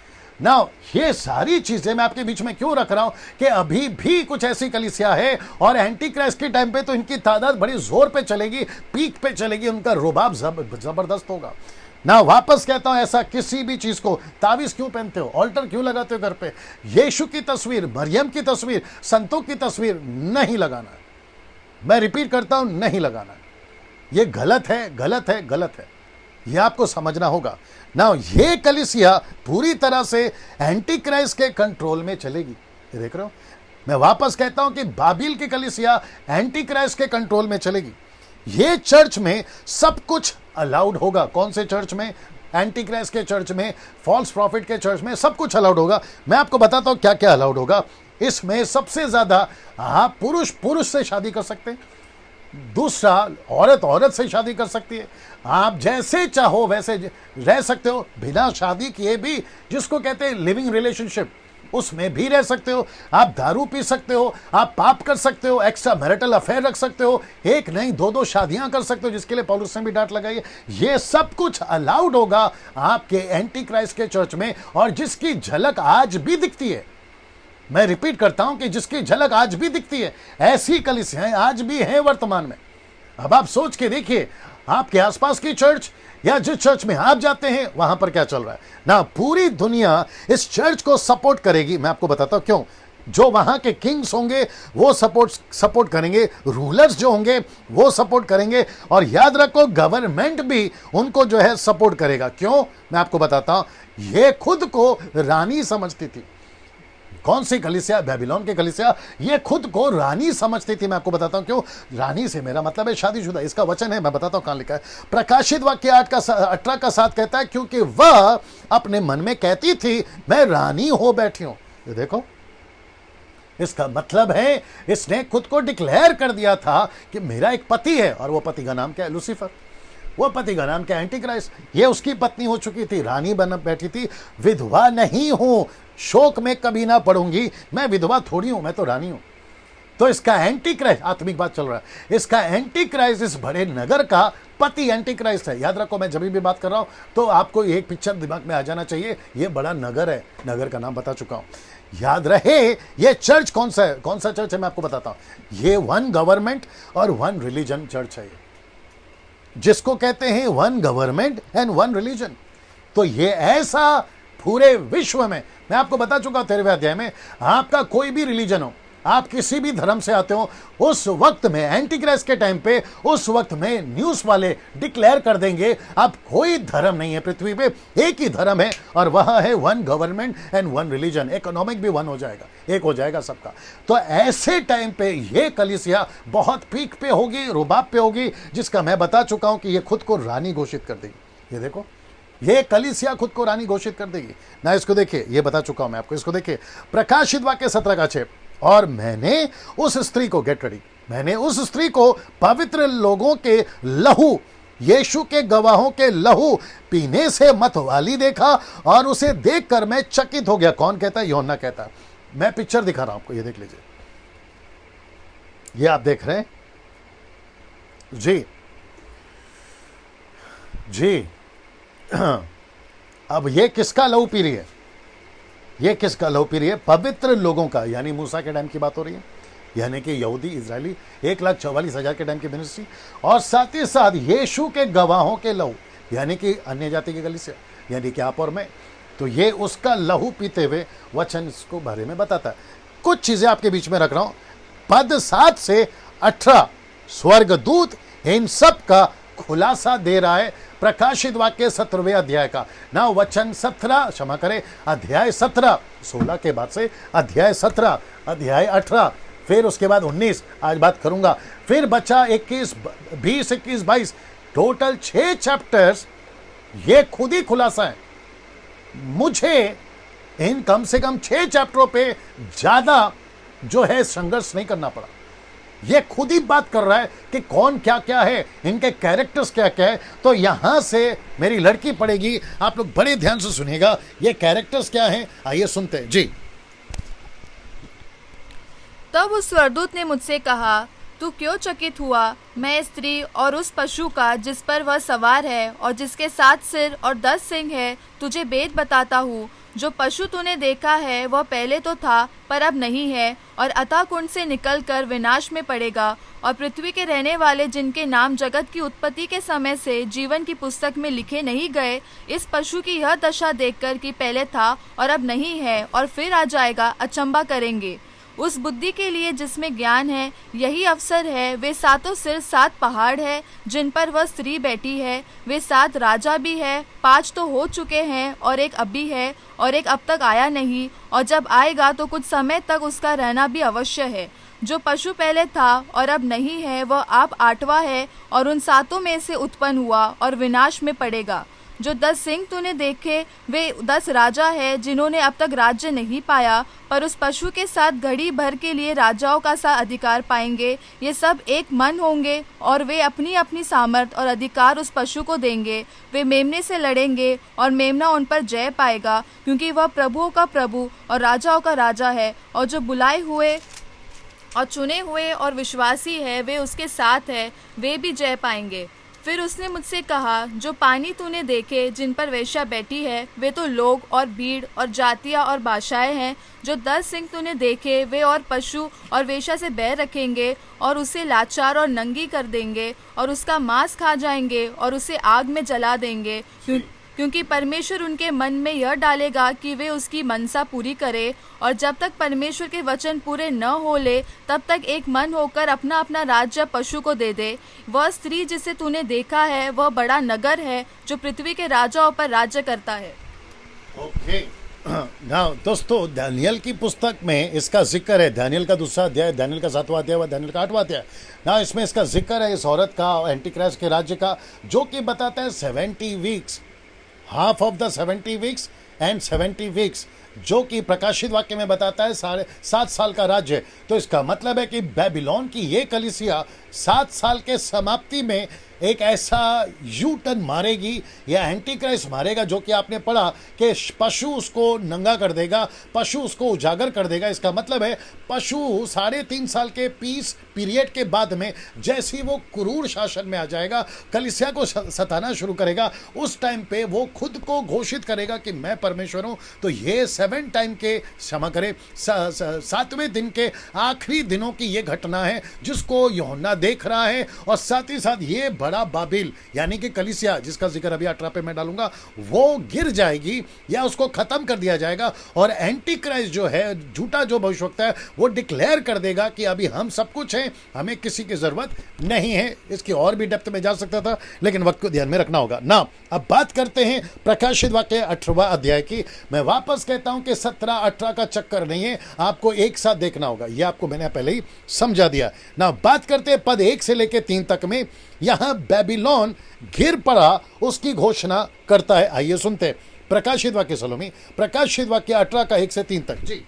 Speaker 1: नाउ ये सारी चीजें मैं आपके बीच में क्यों रख रहा हूं कि अभी भी कुछ ऐसी कलीसिया है और एंटी क्राइस्ट के टाइम पे तो इनकी तादाद बड़ी जोर पे चलेगी, पीक पे चलेगी, उनका रुबाब जबरदस्त होगा ना। वापस कहता हूं, ऐसा किसी भी चीज को, तावीज क्यों पहनते हो, ऑल्टर क्यों लगाते हो घर पे, यीशु की तस्वीर, मरियम की तस्वीर, संतों की तस्वीर नहीं लगाना है। मैं रिपीट करता हूं, नहीं लगाना है। ये गलत है, गलत है, गलत है। ये आपको समझना होगा ना। ये कलीसिया पूरी तरह से एंटी क्राइस्ट के कंट्रोल में चलेगी। ये देख रहे हो, मैं वापस कहता हूं कि बाबिल की कलीसिया एंटी क्राइस्ट के कंट्रोल में चलेगी। ये चर्च में सब कुछ अलाउड होगा। कौन से चर्च में? एंटी क्राइस्ट के चर्च में, फॉल्स प्रॉफिट के चर्च में सब कुछ अलाउड होगा। मैं आपको बताता हूं क्या क्या अलाउड होगा। इसमें सबसे ज्यादा आप पुरुष पुरुष से शादी कर सकते हैं, दूसरा औरत औरत से शादी कर सकती है। आप जैसे चाहो वैसे रह सकते हो, बिना शादी किए भी, जिसको कहते हैं लिविंग रिलेशनशिप, उसमें भी रह सकते हो। आप दारू पी सकते हो, आप पाप कर सकते हो, एक्स्ट्रा मैरिटल अफेयर रख सकते हो, एक नहीं दो शादियां कर सकते हो, जिसके लिए पौलुस ने भी डांट लगाई है। ये सब कुछ अलाउड होगा आपके एंटी क्राइस्ट के चर्च में, और जिसकी झलक आज भी दिखती है। मैं रिपीट करता हूं कि जिसकी झलक आज भी दिखती है, ऐसी कलीसियाएं आज भी हैं वर्तमान में। अब आप सोच के देखिए, आपके आसपास की चर्च या जिस चर्च में आप जाते हैं वहां पर क्या चल रहा है ना। पूरी दुनिया इस चर्च को सपोर्ट करेगी। मैं आपको बताता हूं क्यों। जो वहां के किंग्स होंगे वो सपोर्ट करेंगे, रूलर्स जो होंगे वो सपोर्ट करेंगे, और याद रखो गवर्नमेंट भी उनको जो है सपोर्ट करेगा। क्यों? मैं आपको बताता हूं। ये खुद को रानी समझती थी। कौन सी कलीसिया? बेबीलोन की कलीसिया। ये खुद को रानी समझती थी। मैं आपको बताता हूं क्यों। रानी से मेरा मतलब है शादीशुदा। इसका वचन है, मैं बताता हूं कहां लिखा है। प्रकाशित वाक्य 8:18 का 7 कहता है, क्योंकि वह अपने मन में कहती थी मैं रानी हो बैठी हूं। ये देखो, इसका मतलब है इसने खुद को डिक्लेयर कर दिया था कि मेरा एक पति है, और वो पति का नाम क्या है? लूसीफर। वो पति का नाम क्या? Anti Christ. ये उसकी पत्नी हो चुकी थी, रानी बन बैठी थी। विधवा नहीं हूं, शोक में कभी ना पड़ूंगी, मैं विधवा थोड़ी हूं, मैं तो रानी हूं। तो इसका एंटी क्राइस्ट, आत्मिक बात चल रहा है, इसका एंटी क्राइस्ट इस बड़े नगर का पति एंटी क्राइस्ट है। याद रखो, मैं जब भी बात कर रहा हूं तो आपको एक पिक्चर दिमाग में आ जाना चाहिए। ये बड़ा नगर है, नगर का नाम बता चुका हूं। याद रहे, ये चर्च कौन सा है? कौन सा चर्च है? मैं आपको बताता हूं। ये वन गवर्नमेंट और वन रिलीजन चर्च है, जिसको कहते हैं one government and one religion. तो ये ऐसा पूरे विश्व में, मैं आपको बता चुका 13वें अध्याय में, आपका कोई भी रिलीजन हो, आप किसी भी धर्म से आते हो, उस वक्त में एंटी क्राइस्ट के टाइम पे, उस वक्त में न्यूज वाले डिक्लेयर कर देंगे अब कोई धर्म नहीं है पृथ्वी पे, एक ही धर्म है, और वह है one government and one religion. Economic भी वन हो जाएगा, एक हो जाएगा सबका। तो ऐसे टाइम पे ये कलीसिया बहुत पीक पे होगी, रुबाब पे होगी, जिसका मैं बता चुका हूं कि ये खुद को रानी घोषित कर देगी। ये देखो, ये कलीसिया खुद को रानी घोषित कर देगी ना। इसको देखिए, ये बता चुका हूं मैं आपको। इसको देखिए, प्रकाशित वाक्य 17:6, और मैंने उस स्त्री को, गेट रेडी, मैंने उस स्त्री को पवित्र लोगों के लहू, यीशु के गवाहों के लहू पीने से मतवाली देखा, और उसे देखकर मैं चकित हो गया। कौन कहता है? यूहन्ना कहता है। मैं पिक्चर दिखा रहा हूं आपको, ये देख लीजिए। ये आप देख रहे हैं जी जी। अब ये किसका लहू पी रही है? ये किसका लहू पी रही है? पवित्र लोगों का, यानी मूसा के टाइम की बात हो रही है, यानी कि यहूदी इजरायली 1,44,000 के टाइम की मिनिस्ट्री, और साथ ही साथ यीशु के गवाहों के लहू, यानी कि अन्य जाति की कलीसिया, यानी कि आप और मैं। तो ये उसका लहू पीते हुए वचन इसको बारे में बताता है। कुछ चीजें आपके बीच में रख रहा हूं। पद 7 से 18 स्वर्गदूत इन सब का खुलासा दे रहा है। प्रकाशित वाक्य 17वें अध्याय का ना, वचन 17, क्षमा करें, अध्याय 17, 16 के बाद से अध्याय 17, अध्याय 18, फिर उसके बाद 19, आज बात करूंगा, फिर बचा 21, 20, 21, 22, टोटल 6 चैप्टर्स। ये खुद ही खुलासा है। मुझे इन कम से कम 6 चैप्टरों पे ज्यादा जो है संघर्ष नहीं करना पड़ा। ये खुद ही बात कर रहा है कि कौन क्या क्या है, इनके कैरेक्टर्स क्या क्या है। तो यहां से मेरी लड़की पढ़ेगी, आप लोग बड़े ध्यान से सुनिएगा, ये कैरेक्टर्स क्या हैं। आइए सुनते हैं जी।
Speaker 3: तब उस स्वर्गदूत ने मुझसे कहा, तू क्यों चकित हुआ? मैं स्त्री और उस पशु का जिस पर वह सवार है और जिसके 7 सिर और 10 सींग है तुझे भेद बताता हूँ। जो पशु तूने देखा है वह पहले तो था पर अब नहीं है, और अतः कुंड से निकलकर विनाश में पड़ेगा। और पृथ्वी के रहने वाले जिनके नाम जगत की उत्पत्ति के समय से जीवन की पुस्तक में लिखे नहीं गए, इस पशु की यह दशा देखकर कि पहले था और अब नहीं है और फिर आ जाएगा, अचंभा करेंगे। उस बुद्धि के लिए जिसमें ज्ञान है यही अवसर है। वे सातों सिर 7 पहाड़ है जिन पर वह स्त्री बैठी है। वे 7 राजा भी है, 5 तो हो चुके हैं और एक अभी है और एक अब तक आया नहीं, और जब आएगा तो कुछ समय तक उसका रहना भी अवश्य है। जो पशु पहले था और अब नहीं है वह आप 8वां है और उन 7 में से उत्पन्न हुआ और विनाश में पड़ेगा। जो 10 सिंह तूने देखे वे 10 राजा है जिन्होंने अब तक राज्य नहीं पाया, पर उस पशु के साथ घड़ी भर के लिए राजाओं का सा अधिकार पाएंगे। ये सब एक मन होंगे और वे अपनी अपनी सामर्थ और अधिकार उस पशु को देंगे। वे मेमने से लड़ेंगे और मेमना उन पर जय पाएगा, क्योंकि वह प्रभुओं का प्रभु और राजाओं का राजा है। और जो बुलाए हुए और चुने हुए और विश्वासी है वे उसके साथ है, वे भी जय पाएंगे। फिर उसने मुझसे कहा, जो पानी तूने देखे जिन पर वेश्या बैठी है वे तो लोग और भीड़ और जातियाँ और भाषाएं हैं। जो 10 सिंह तूने देखे वे और पशु और वेश्या से बैर रखेंगे और उसे लाचार और नंगी कर देंगे और उसका मांस खा जाएंगे और उसे आग में जला देंगे, क्योंकि परमेश्वर उनके मन में यह डालेगा कि वे उसकी मनसा पूरी करे। और जब तक परमेश्वर के वचन पूरे न हो ले तब तक एक मन होकर अपना अपना राज्य पशु को दे दे। वह स्त्री जिसे तूने देखा है वह बड़ा नगर है जो पृथ्वी के राजाओं पर राज्य करता है।
Speaker 1: ओके नाउ दोस्तों, दानियल की पुस्तक में इसका जिक्र है। दानियल का 2रा अध्याय, दानियल का 7वां अध्याय व दानियल का 8वां अध्याय। ना इसमें इसका जिक्र है इस औरत का, एंटीक्राइस्ट के राज्य का, जो कि बताता है 70 weeks, half of the 70 weeks and 70 weeks, जो कि प्रकाशित वाक्य में बताता है 7 साल का राज्य। तो इसका मतलब है कि बेबीलोन की ये कलीसिया 7 साल के समाप्ति में एक ऐसा यू टर्न मारेगी या एंटीक्राइस्ट मारेगा, जो कि आपने पढ़ा कि पशु उसको नंगा कर देगा, पशु उसको उजागर कर देगा। इसका मतलब है पशु 3.5 साल के पीस पीरियड के बाद में जैसे ही वो क्रूर शासन में आ जाएगा, कलीसिया को सताना शुरू करेगा, उस टाइम पे वो खुद को घोषित करेगा कि मैं परमेश्वर हूँ। तो ये 7 टाइम के, क्षमा करें, 7वें दिन के आखिरी दिनों की ये घटना है जिसको यूहन्ना देख रहा है। और साथ ही साथ ये बड़ा बाबिल यानी कि कलीसिया, जिसका जिक्र अभी 18 पे मैं डालूंगा, वो गिर जाएगी या उसको खत्म कर दिया जाएगा। और एंटी क्राइस्ट जो है, झूठा जो भविष्यवक्ता है, वो डिक्लेयर कर देगा कि अभी हम सब कुछ हैं, हमें किसी की जरूरत नहीं है। इसकी और भी डेप्थ में जा सकता था, लेकिन वक्त को ध्यान में रखना होगा ना। अब बात करते हैं प्रकाशित वाक्य 18वां अध्याय की। मैं वापस कहता हूं कि 17-18 का चक्कर नहीं है, आपको एक साथ देखना होगा। यह आपको मैंने पहले ही समझा दिया ना। बात करते हैं पद 1 से लेकर 3 तक में। यहां बेबीलोन गिर पड़ा उसकी घोषणा करता है। आइए सुनते हैं प्रकाशित वाक्य सलोमी, प्रकाशित वाक्य 18 का 1 से 3 तक जी।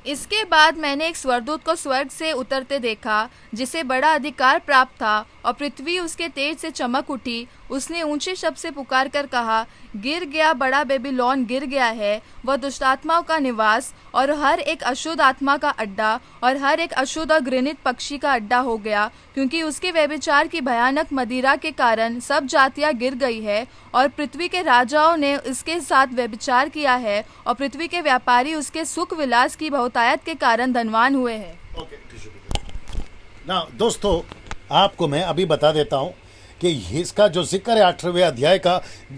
Speaker 3: इसके बाद मैंने एक स्वर्गदूत को स्वर्ग से उतरते देखा, जिसे बड़ा अधिकार प्राप्त था, और पृथ्वी उसके तेज से चमक उठी। उसने ऊंचे शब्द से पुकार कर कहा, गिर गया, बड़ा बेबीलोन गिर गया है, वह दुष्टात्माओं का निवास और हर एक अशुद्ध आत्मा का अड्डा और हर एक अशुद्ध और घृणित पक्षी का अड्डा हो गया, क्योंकि उसके व्यभिचार की भयानक मदिरा के कारण सब जातियां गिर गई है, और पृथ्वी के राजाओं ने इसके साथ व्यभिचार किया है, और पृथ्वी के व्यापारी उसके सुख विलास की बहुतायत के कारण धनवान हुए हैं।
Speaker 1: ना दोस्तों, आपको मैं अभी बता देता हूं कि इसका जो जिक्र है 18वें अध्याय का,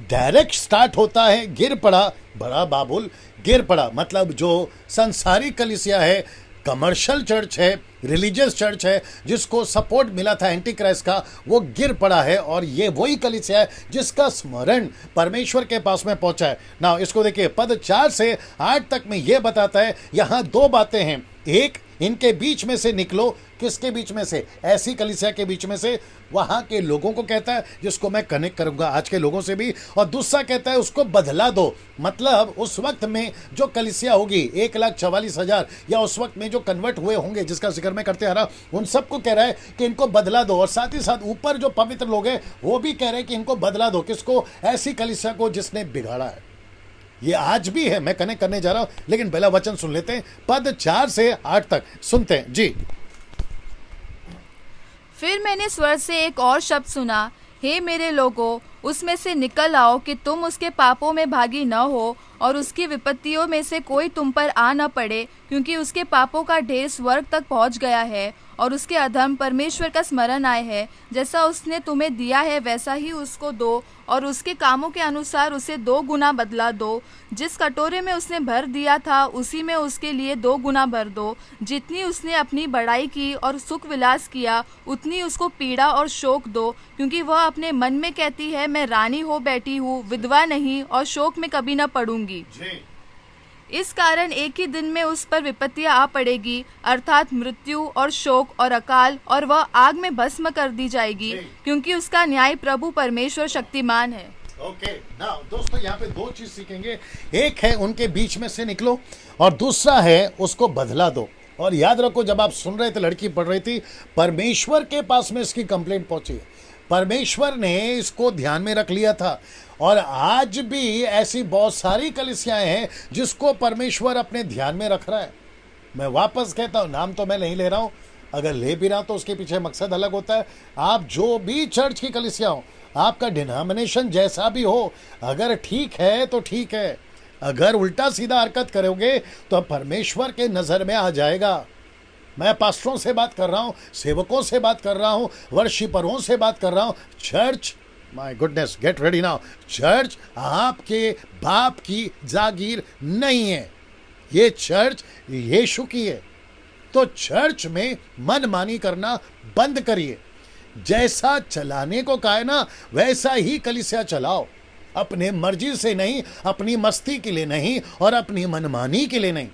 Speaker 1: डायरेक्ट स्टार्ट होता है गिर पड़ा, बड़ा बाबुल गिर पड़ा। मतलब जो संसारिक कलीसिया है, कमर्शियल चर्च है, रिलीजियस चर्च है, जिसको सपोर्ट मिला था एंटी क्राइस्ट का, वो गिर पड़ा है। और ये वही कलीसिया है जिसका स्मरण परमेश्वर के पास में पहुंचा है ना। इसको देखिए, पद 4 से 8 तक में ये बताता है, यहाँ 2 बातें हैं। एक, इनके बीच में से निकलो। किसके बीच में से? ऐसी कलीसिया के बीच में से, वहां के लोगों को कहता है, जिसको मैं कनेक्ट करूंगा आज के लोगों से भी। और दूसरा कहता है उसको बदला दो। मतलब उस वक्त में जो कलीसिया होगी 1,44,000, या उस वक्त में जो कन्वर्ट हुए होंगे, जिसका जिक्र मैं करते आ रहा, उन सबको कह रहा है कि इनको बदला दो। और साथ ही साथ ऊपर जो पवित्र लोग हैं वो भी कह रहे हैं कि इनको बदला दो। किसको? ऐसी कलीसिया को जिसने बिगाड़ा है। ये आज भी है, मैं कनेक्ट करने जा रहा हूं, लेकिन पहला वचन सुन लेते हैं, पद 4 से 8 तक सुनते हैं जी।
Speaker 3: फिर मैंने स्वर से एक और शब्द सुना हे मेरे लोगों, उसमें से निकल आओ कि तुम उसके पापों में भागी न हो और उसकी विपत्तियों में से कोई तुम पर आ न पड़े, क्योंकि उसके पापों का ढेर स्वर्ग तक पहुंच गया है और उसके अधर्म परमेश्वर का स्मरण आए है। जैसा उसने तुम्हें दिया है वैसा ही उसको दो और उसके कामों के अनुसार उसे 2 गुना बदला दो। जिस कटोरे में उसने भर दिया था उसी में उसके लिए 2 गुना भर दो। जितनी उसने अपनी बड़ाई की और सुख विलास किया उतनी उसको पीड़ा और शोक दो, क्योंकि वह अपने मन में कहती है, मैं रानी हो बैठी हूँ, विधवा नहीं और शोक में कभी न पड़ूंगी। इस कारण एक ही दिन में उस पर विपत्तियां आ पड़ेगी, अर्थात मृत्यु और शोक और अकाल, और वह आग में भस्म कर दी जाएगी, क्योंकि उसका न्याय प्रभु परमेश्वर शक्तिमान है।
Speaker 1: ओके नाउ दोस्तों, यहाँ पे 2 चीज सीखेंगे। एक है उनके बीच में से निकलो और दूसरा है उसको बदला दो। और याद रखो, जब आप सुन रहे थे, लड़की पढ़ रही थी, परमेश्वर के पास में इसकी कंप्लेंट पहुंची है। परमेश्वर ने इसको ध्यान में रख लिया था और आज भी ऐसी बहुत सारी कलीसियाएं हैं जिसको परमेश्वर अपने ध्यान में रख रहा है। मैं वापस कहता हूं, नाम तो मैं नहीं ले रहा हूं, अगर ले भी रहा हूं तो उसके पीछे मकसद अलग होता है। आप जो भी चर्च की कलीसिया हो, आपका डिनोमिनेशन जैसा भी हो, अगर ठीक है तो ठीक है, अगर उल्टा सीधा हरकत करोगे तो परमेश्वर के नजर में आ जाएगा। मैं पास्टरों से बात कर रहा हूं, सेवकों से बात कर रहा हूं, वर्शिपरों से बात कर रहा हूं। Church, my goodness, get ready now, church आपके बाप की जागीर नहीं है, ये चर्च यीशु की है। तो चर्च में मनमानी करना बंद करिए। जैसा चलाने को कहा है ना, वैसा ही कलीसिया चलाओ, अपने मर्जी से नहीं, अपनी मस्ती के लिए नहीं और अपनी मनमानी के लिए नहीं।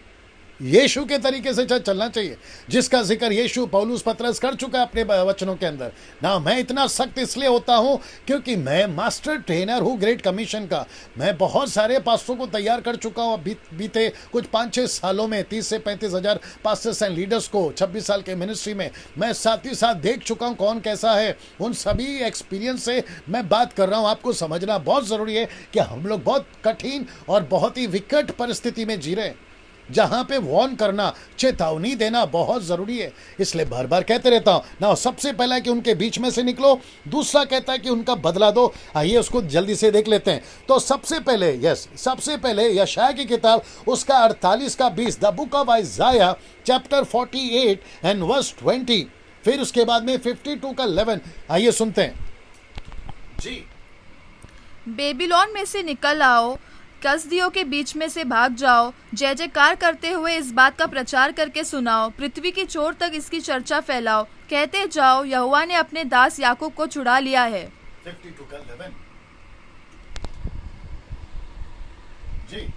Speaker 1: यीशु के तरीके से चलना चाहिए, जिसका जिक्र यीशु पौलुस पतरस कर चुका है अपने वचनों के अंदर ना। मैं इतना सख्त इसलिए होता हूं क्योंकि मैं मास्टर ट्रेनर हूं ग्रेट कमीशन का। मैं बहुत सारे पास्टरों को तैयार कर चुका हूं बीते कुछ 5-6 सालों में, 30 से 35 हजार पास्टर्स एंड लीडर्स को 26 साल के मिनिस्ट्री में। मैं साथ ही साथ देख चुका हूं कौन कैसा है। उन सभी एक्सपीरियंस से मैं बात कर रहा हूं। आपको समझना बहुत ज़रूरी है कि हम लोग बहुत कठिन और बहुत ही विकट परिस्थिति में जी रहे हैं, जहां पे वार्न करना, चेतावनी देना बहुत जरूरी है। इसलिए बार बार कहते रहता हूं ना। सबसे पहला है कि उनके बीच में से निकलो, दूसरा कहता है कि उनका बदला दो। आइए उसको जल्दी से देख लेते हैं। तो सबसे पहले यशायाह की किताब उसका 48 का 20, the book of Isaiah chapter 48 and verse 20, फिर उसके बाद में 52 का 11। आइए सुनते हैं जी।
Speaker 3: बेबीलोन में से निकल आओ, कसदियों के बीच में से भाग जाओ, जय जयकार करते हुए इस बात का प्रचार करके सुनाओ, पृथ्वी की छोर तक इसकी चर्चा फैलाओ। कहते जाओ, यहोवा ने अपने दास याकूब को छुड़ा लिया है।
Speaker 1: 52 का 11 जी।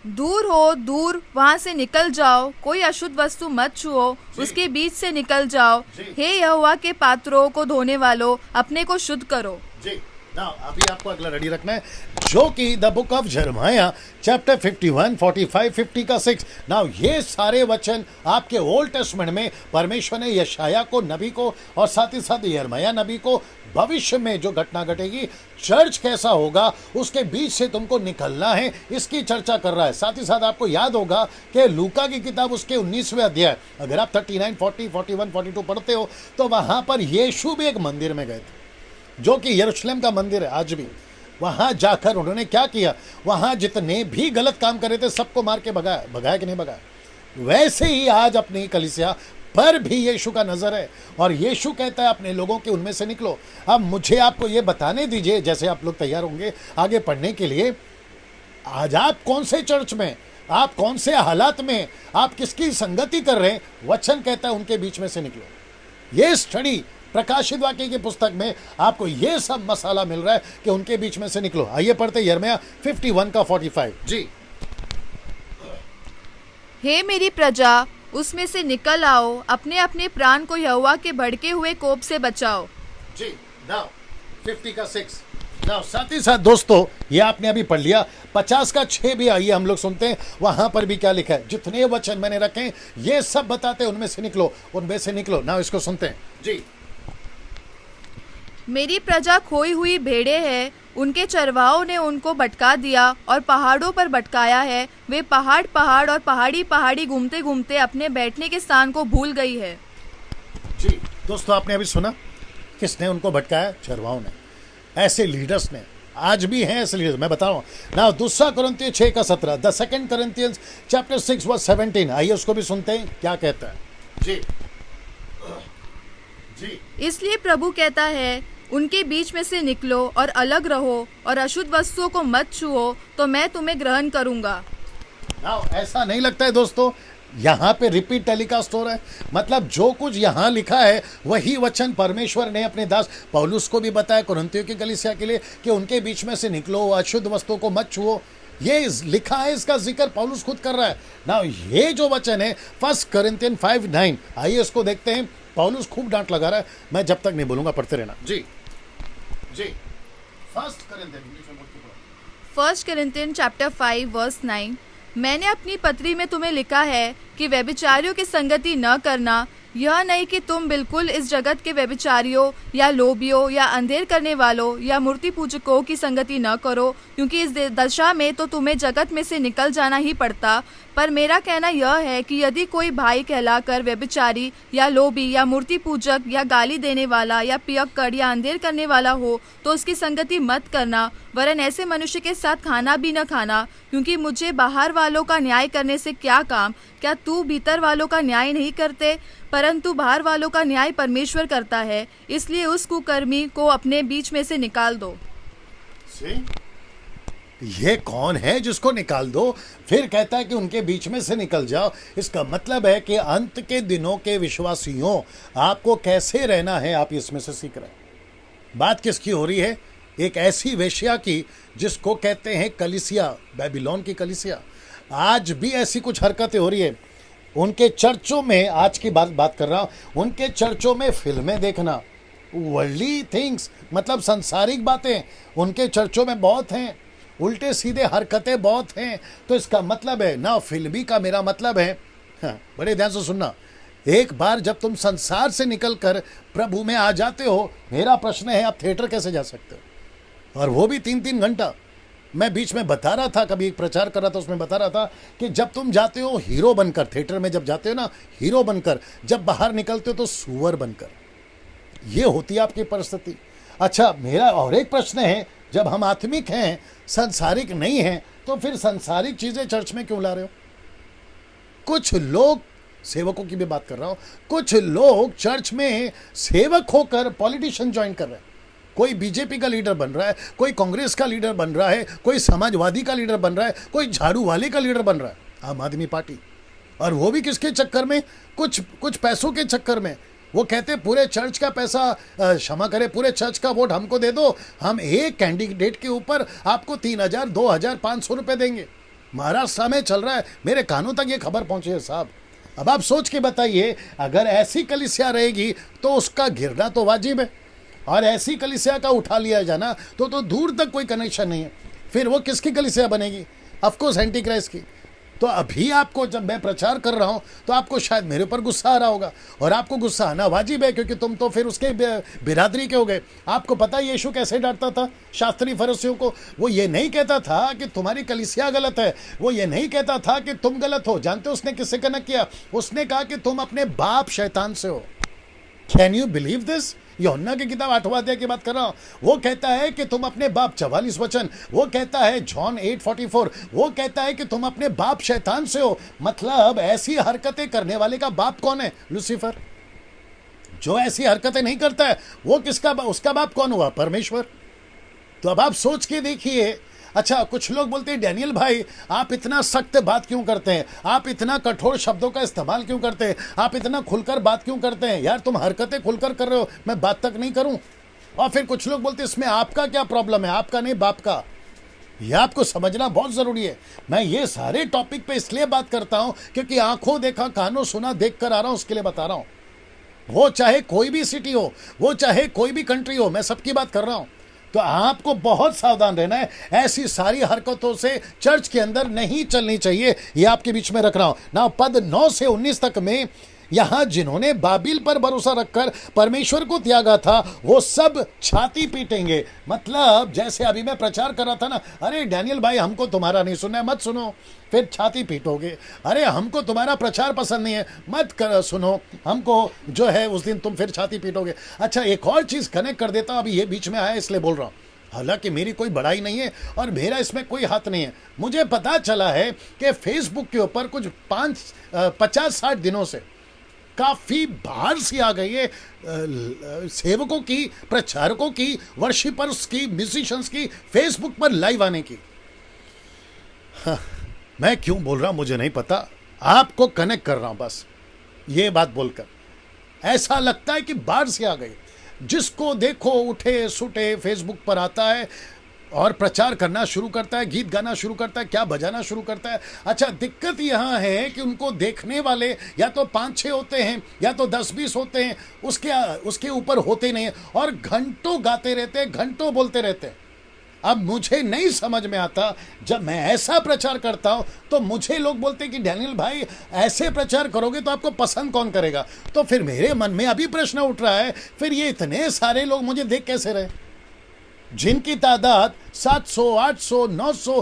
Speaker 3: दूर हो, दूर, वहां से निकल जाओ, कोई अशुद्ध वस्तु मत छुओ, उसके बीच से निकल जाओ। हे यहोवा के पात्रों को धोने वालों, अपने को शुद्ध करो
Speaker 1: जी। Now, अभी आपको अगला रेडी रखना है, जो कि द बुक ऑफ यिर्मयाह चैप्टर 51, 45, 50 का 6। नाउ ये सारे वचन आपके ओल्ड टेस्टमेंट में परमेश्वर ने यशायाह को, नबी को, और साथ ही साथ यिर्मयाह नबी को भविष्य में जो घटना घटेगी, चर्च कैसा होगा, उसके बीच से तुमको निकलना है, इसकी चर्चा कर रहा है। साथ ही साथ आपको याद होगा कि लूका की किताब उसके 19वें अध्याय, अगर आप 39, 40, 41, 42 पढ़ते हो तो वहां पर यीशु भी एक मंदिर में गए थे जो कि यरूशलेम का मंदिर है आज भी। वहां जाकर उन्होंने क्या किया, वहां जितने भी गलत काम कर रहे थे सबको मार के भगाया कि नहीं भगाया। वैसे ही आज अपनी कलीसिया पर भी यीशु का नजर है और यीशु कहता है अपने लोगों के उनमें से निकलो। अब मुझे आपको ये बताने दीजिए, जैसे आप लोग तैयार होंगे आगे पढ़ने के लिए, आज आप कौन से चर्च में, आप कौन से हालात में, आप किसकी संगति कर रहे हैं। वचन कहता है उनके बीच में से निकलो। ये स्टडी प्रकाशित वाक्य की पुस्तक में आपको ये सब मसाला मिल रहा है कि उनके बीच में से निकलो। आइए पढ़ते यिर्मयाह 51 का 45 जी।
Speaker 3: हे मेरी प्रजा, उसमें से निकल आओ, अपने अपने प्राण को यहोवा के भड़के हुए कोप से बचाओ
Speaker 1: जी। नाउ 50 का 6। नाउ साथ ही साथ दोस्तों, ये आपने अभी पढ़ लिया। 50 का 6 भी आइए हम लोग सुनते हैं, वहां पर भी क्या लिखा है। जितने वचन मैंने रखे ये सब बताते हैं, उनमें से निकलो, उनमें से निकलो। नाउ इसको सुनते हैं जी।
Speaker 3: मेरी प्रजा खोई हुई भेड़े है, उनके चरवाहों ने उनको भटका दिया और पहाड़ों पर भटकाया है। वे पहाड़ पहाड़ और पहाड़ी पहाड़ी घूमते घूमते अपने बैठने के स्थान को भूल गई है
Speaker 1: जी। दोस्तों आपने अभी सुना, किसने उनको भटकाया? चरवाओं ने, ऐसे लीडर्स ने, आज भी हैं ऐसे लीडर्स। मैं बता रहा हूँ ना, 2 Corinthians 6:17, द 2 Corinthians chapter 6:17, आइए उसको भी सुनते हैं क्या कहता है। जी जी,
Speaker 3: इसलिए प्रभु कहता है, उनके बीच में से निकलो और अलग रहो और अशुद्ध वस्तुओं को मत छुओ, तो मैं तुम्हें ग्रहण करूंगा।
Speaker 1: ना ऐसा नहीं लगता है दोस्तों, यहाँ पे रिपीट टेलीकास्ट हो रहा है। मतलब जो कुछ यहाँ लिखा है वही वचन परमेश्वर ने अपने दास पौलुस को भी बताया कुरिन्थियों की कलीसिया के लिए कि उनके बीच में से निकलो, अशुद्ध वस्तुओं को मत छुओ। ये लिखा है, इसका जिक्र पौलुस खुद कर रहा है ना। ये जो वचन है 1 Corinthians 5:9, आइए इसको देखते हैं। पौलुस खूब डांट लगा रहा है, मैं जब तक नहीं बोलूंगा पढ़ते रहना। जी जी, 1
Speaker 3: Corinthians chapter 5 verse 9, मैंने अपनी पत्री में तुम्हें लिखा है कि व्यभिचारियों की संगति न करना। यह नहीं कि तुम बिल्कुल इस जगत के व्यभिचारियों या लोभियों या अंधेर करने वालों या मूर्ति पूजकों की संगति न करो, क्योंकि इस दशा में तो तुम्हें जगत में से निकल जाना ही पड़ता। पर मेरा कहना यह है कि यदि कोई भाई कहलाकर व्यभिचारी या लोभी या मूर्ति पूजक या गाली देने वाला या पियक्कड़ या अंधेर करने वाला हो, तो उसकी संगति मत करना, वरन ऐसे मनुष्य के साथ खाना भी न खाना। क्योंकि मुझे बाहर वालों का न्याय करने से क्या काम? क्या तू भीतर वालों का न्याय नहीं करते? परंतु बाहर वालों का न्याय परमेश्वर करता है। इसलिए उस कुकर्मी को अपने बीच में से निकाल दो।
Speaker 1: ये कौन है जिसको निकाल दो? फिर कहता है कि उनके बीच में से निकल जाओ। इसका मतलब है कि अंत के दिनों के विश्वासियों, आपको कैसे रहना है, आप इसमें से सीख रहे हैं। बात किसकी हो रही है? एक ऐसी वेश्या की जिसको कहते हैं कलीसिया, बेबीलोन की कलीसिया। आज भी ऐसी कुछ हरकतें हो रही है उनके चर्चों में। आज की बात कर रहा हूँ, उनके चर्चों में फिल्में देखना, वर्ल्डली थिंग्स, मतलब सांसारिक बातें उनके चर्चों में बहुत हैं। उल्टे सीधे हरकतें बहुत हैं। तो इसका मतलब है ना, फिल्मी का मेरा मतलब है, हाँ, बड़े ध्यान से सुनना, एक बार जब तुम संसार से निकलकर प्रभु में आ जाते हो, मेरा प्रश्न है आप थिएटर कैसे जा सकते हो? और वो भी 3-3 घंटा। मैं बीच में बता रहा था, कभी एक प्रचार कर रहा था, उसमें बता रहा था कि जब तुम जाते हो हीरो बनकर, थिएटर में जब जाते हो ना हीरो बनकर, जब बाहर निकलते हो तो सुअर बनकर। ये होती है आपकी परिस्थिति। अच्छा, मेरा और एक प्रश्न है, जब हम आत्मिक हैं, संसारिक नहीं हैं, तो फिर संसारिक चीजें चर्च में क्यों ला रहे हो? कुछ लोग, सेवकों की भी बात कर रहा हूं, कुछ लोग चर्च में सेवक होकर पॉलिटिशियन ज्वाइन कर रहे हैं। कोई बीजेपी का लीडर बन रहा है, कोई कांग्रेस का लीडर बन रहा है, कोई समाजवादी का लीडर बन रहा है, कोई झाड़ू वाले का लीडर बन रहा है, आम आदमी पार्टी। और वो भी किसके चक्कर में? कुछ पैसों के चक्कर में। वो कहते पूरे चर्च का पैसा, क्षमा करें, पूरे चर्च का वोट हमको दे दो, हम एक कैंडिडेट के ऊपर आपको 3,000, 2,000, 500 रुपए देंगे। महाराष्ट्र में चल रहा है, मेरे कानों तक ये खबर पहुंची है साहब। अब आप सोच के बताइए, अगर ऐसी कलीसिया रहेगी तो उसका गिरना तो वाजिब है, और ऐसी कलीसिया का उठा लिया जाना तो दूर तक कोई कनेक्शन नहीं है। फिर वो किसकी कलीसिया बनेगी? ऑफकोर्स एंटी क्राइस्ट की। तो अभी आपको, जब मैं प्रचार कर रहा हूं, तो आपको शायद मेरे ऊपर गुस्सा आ रहा होगा, और आपको गुस्सा आना वाजिब है, क्योंकि तुम तो फिर उसके बिरादरी के हो गए। आपको पता है यीशु कैसे डांटता था शास्त्री फरीसियों को? वो ये नहीं कहता था कि तुम्हारी कलीसिया गलत है, वो ये नहीं कहता था कि तुम गलत हो। जानते हो उसने किससे कनेक्ट किया? उसने कहा कि तुम अपने बाप शैतान से हो। Can you believe this? यूहन्ना की किताब 8वां अध्याय की बात कर रहा हूं। वो कहता है कि तुम अपने बाप, 44 वचन, वो कहता है जॉन 8:44, वो कहता है कि तुम अपने बाप शैतान से हो। मतलब ऐसी हरकतें करने वाले का बाप कौन है? लूसीफर। जो ऐसी हरकतें नहीं करता है वो किसका, उसका बाप कौन हुआ? परमेश्वर। तो अब आप सोच के देखिए। अच्छा, कुछ लोग बोलते हैं डैनियल भाई आप इतना सख्त बात क्यों करते हैं, आप इतना कठोर शब्दों का इस्तेमाल क्यों करते हैं, आप इतना खुलकर बात क्यों करते हैं? यार तुम हरकतें खुलकर कर रहे हो, मैं बात तक नहीं करूं। और फिर कुछ लोग बोलते हैं इसमें आपका क्या प्रॉब्लम है? आपका नहीं, बाप का। यह आपको समझना बहुत जरूरी है। मैं ये सारे टॉपिक पे इसलिए बात करता हूं क्योंकि आंखों देखा कानों सुना देख कर आ रहा हूं, उसके लिए बता रहा हूं। वो चाहे कोई भी सिटी हो, वो चाहे कोई भी कंट्री हो, मैं सबकी बात कर रहा हूं। तो आपको बहुत सावधान रहना है। ऐसी सारी हरकतों से चर्च के अंदर नहीं चलनी चाहिए। ये आपके बीच में रख रहा हूं ना। पद 9 से 19 तक में यहां जिन्होंने बाबिल पर भरोसा रखकर परमेश्वर को त्यागा था वो सब छाती पीटेंगे। मतलब जैसे अभी मैं प्रचार कर रहा था ना, अरे डैनियल भाई हमको तुम्हारा नहीं सुनना है, मत सुनो, फिर छाती पीटोगे। अरे हमको तुम्हारा प्रचार पसंद नहीं है, मत सुनो, हमको जो है उस दिन तुम फिर छाती पीटोगे। अच्छा, एक और चीज़ कनेक्ट कर देता हूँ, अभी ये बीच में आया इसलिए बोल रहा हूँ। हालांकि मेरी कोई बड़ाई नहीं है और मेरा इसमें कोई हाथ नहीं है। मुझे पता चला है कि फेसबुक के ऊपर कुछ 50-60 दिनों से काफ़ी बाहर सी आ गई है सेवकों की, प्रचारकों की, वर्शिपर्स की, म्यूजिशियंस की फेसबुक पर लाइव आने की। हाँ, मैं क्यों बोल रहा हूं मुझे नहीं पता, आपको कनेक्ट कर रहा हूं बस ये बात बोलकर। ऐसा लगता है कि बाहर से आ गई, जिसको देखो उठे सुटे फेसबुक पर आता है और प्रचार करना शुरू करता है, गीत गाना शुरू करता है, क्या बजाना शुरू करता है। अच्छा, दिक्कत यहाँ है कि उनको देखने वाले या तो 5-6 होते हैं या तो 10-20 होते हैं, उसके ऊपर होते नहीं हैं और घंटों गाते रहते हैं, घंटों बोलते रहते हैं। अब मुझे नहीं समझ में आता, जब मैं ऐसा प्रचार करता हूं तो मुझे लोग बोलते हैं कि डैनियल भाई ऐसे प्रचार करोगे तो आपको पसंद कौन करेगा। तो फिर मेरे मन में अभी प्रश्न उठ रहा है, फिर ये इतने सारे लोग मुझे देख कैसे रहे, जिनकी तादाद 700, 800, 900,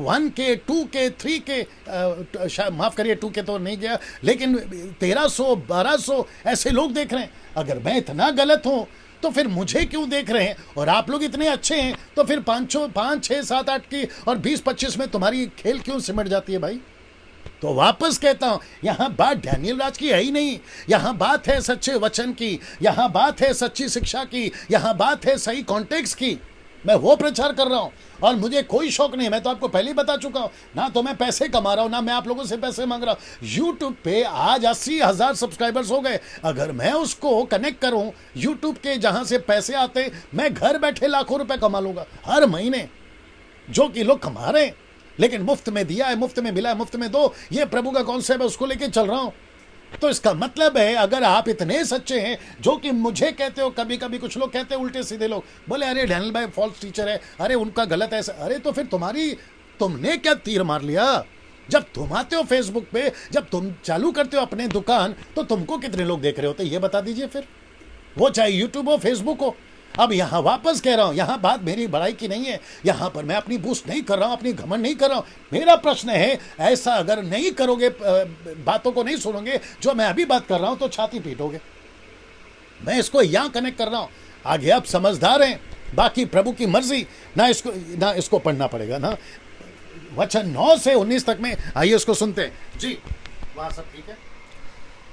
Speaker 1: 1K, 2K, 3K, माफ करिए 2K तो नहीं गया, लेकिन 1300, 1200 ऐसे लोग देख रहे हैं। अगर मैं इतना गलत हूं तो फिर मुझे क्यों देख रहे हैं, और आप लोग इतने अच्छे हैं तो फिर 5, 6, 7, 8 की और 20-25 में तुम्हारी खेल क्यों सिमट जाती है भाई। तो वापस कहता हूं, यहां बात डैनियल राज की है ही नहीं, यहां बात है सच्चे वचन की, यहां बात है सच्ची शिक्षा की, यहां बात है सही कॉन्टेक्स्ट की। मैं वो प्रचार कर रहा हूं और मुझे कोई शौक नहीं है, मैं तो आपको पहले ही बता चुका हूं ना, तो मैं पैसे कमा रहा हूं ना मैं आप लोगों से पैसे मांग रहा हूं। यूट्यूब पे आज 80,000 सब्सक्राइबर्स हो गए। अगर मैं उसको कनेक्ट करूं यूट्यूब के जहां से पैसे आते, मैं घर बैठे लाखों रुपए कमा लूंगा हर महीने, जो कि लोग कमा रहे हैं। लेकिन मुफ्त में दिया है, मुफ्त में मिला है, मुफ्त में दो, ये प्रभु का कॉन्सेप्ट है, उसको लेके चल रहा हूं। तो इसका मतलब है, अगर आप इतने सच्चे हैं, जो कि मुझे कहते हो, कभी कभी कुछ लोग कहते हैं उल्टे सीधे लोग, बोले अरे डैनियल भाई फॉल्स टीचर है, अरे उनका गलत है ऐसा। अरे तो फिर तुमने क्या तीर मार लिया? जब तुम आते हो फेसबुक पे, जब तुम चालू करते हो अपने दुकान, तो तुमको कितने लोग देख रहे होते ये बता दीजिए फिर, वो चाहे यूट्यूब हो, फेसबुक हो। अब यहां वापस कह रहा हूं, यहां बात मेरी बड़ाई की नहीं है, यहां पर मैं अपनी बूस्ट नहीं कर रहा हूं, अपनी घमंड नहीं कर रहा हूं। मेरा प्रश्न है, ऐसा अगर नहीं करोगे, बातों को नहीं सुनोगे जो मैं अभी बात कर रहा हूं, तो छाती पीटोगे। मैं इसको यहां कनेक्ट कर रहा हूं। आगे आप समझदार हैं, बाकी प्रभु की मर्जी। ना इसको पढ़ना पड़ेगा ना, वचन 9 से 19 तक में, आइए उसको सुनते हैं जी। वहां सब ठीक है।